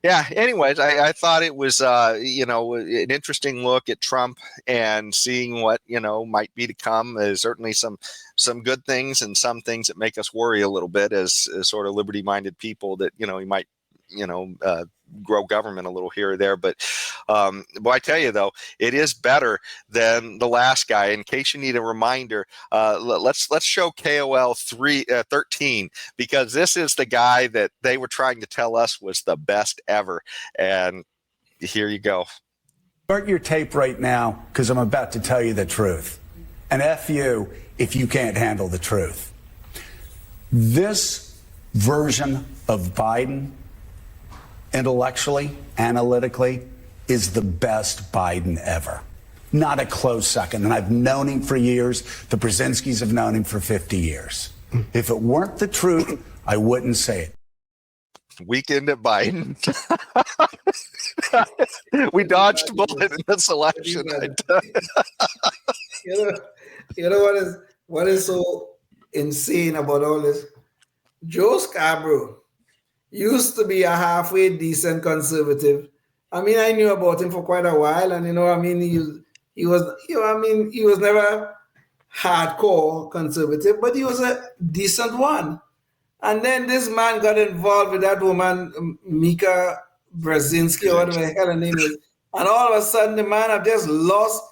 yeah. Anyways, I thought it was an interesting look at Trump and seeing what might be to come. There's certainly some good things and some things that make us worry a little bit as sort of liberty-minded people that he might grow government a little here or there. But I tell you, though, it is better than the last guy. In case you need a reminder, let's show KOL 13, because this is the guy that they were trying to tell us was the best ever. And here you go. Start your tape right now, because I'm about to tell you the truth. And F you if you can't handle the truth. This version of Biden, intellectually, analytically, is the best Biden ever. Not a close second. And I've known him for years. The Brzezinskis have known him for 50 years. If it weren't the truth, I wouldn't say it. Weekend at Biden. We dodged a bullet in this election. You know what is so insane about all this? Joe Scarborough used to be a halfway decent conservative. I mean, I knew about him for quite a while, and he was never hardcore conservative, but he was a decent one. And then this man got involved with that woman, Mika Brzezinski, or whatever the hell her name is. And all of a sudden, the man have just lost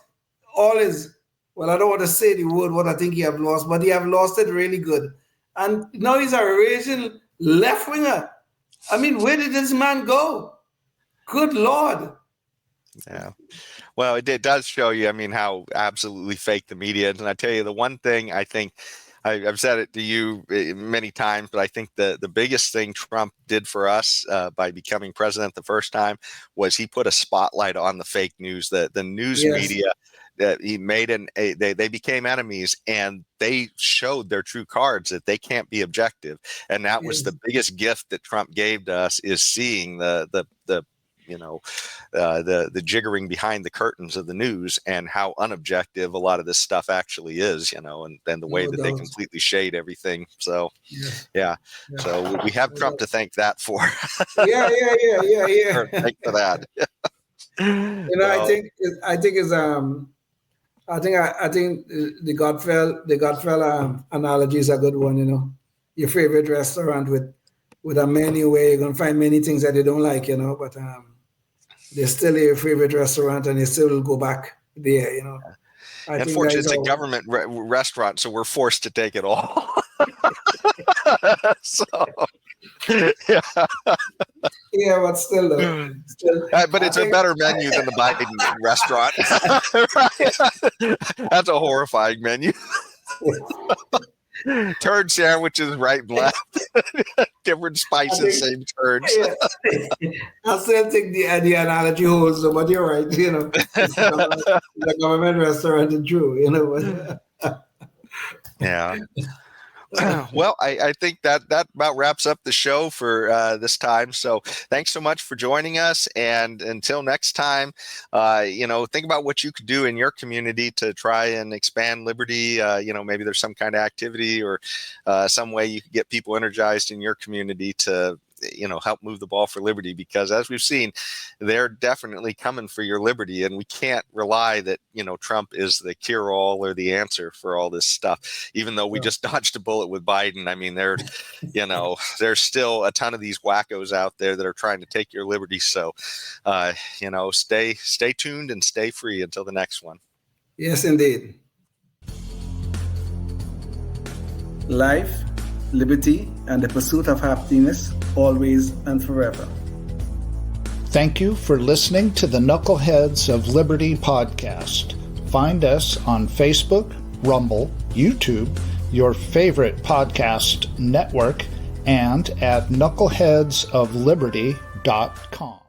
all his, well, I don't want to say the word, what I think he have lost, but he have lost it really good. And now he's a raging left-winger. I mean, where did this man go? Good Lord. Yeah. Well, it does show you, I mean, how absolutely fake the media is. And I tell you, the one thing I think, I've said it to you many times, but I think the biggest thing Trump did for us by becoming president the first time was he put a spotlight on the fake news, the news media. That he made they became enemies, and they showed their true cards that they can't be objective. And that was the biggest gift that Trump gave to us, is seeing the jiggering behind the curtains of the news and how unobjective a lot of this stuff actually is, and the way that they completely shade everything. So, yeah. So we have Trump to thank that for. Yeah. Thank for that. I think the Godfellow analogy is a good one. Your favorite restaurant with a menu where you're gonna find many things that you don't like, but they're still your favorite restaurant, and you still will go back there, Unfortunately, it's a government restaurant, so we're forced to take it all. So, yeah. Yeah, but still, though. But it's a better menu than the Biden restaurant. That's a horrifying menu. Turd sandwiches right and left. Different spices, same turds. I still think the analogy holds, but you're right. It's a government restaurant in Drew. Yeah. Well, I think that about wraps up the show for this time. So thanks so much for joining us. And until next time, think about what you could do in your community to try and expand liberty. Maybe there's some kind of activity or some way you could get people energized in your community to help move the ball for liberty, because as we've seen, they're definitely coming for your liberty, and we can't rely that Trump is the cure-all or the answer for all this stuff. Even though we just dodged a bullet with Biden, I mean, there's still a ton of these wackos out there that are trying to take your liberty. So stay tuned and stay free until the next one. Yes, indeed. Life liberty, and the pursuit of happiness, always and forever. Thank you for listening to the Knuckleheads of Liberty podcast. Find us on Facebook, Rumble, YouTube, your favorite podcast network, and at knuckleheadsofliberty.com.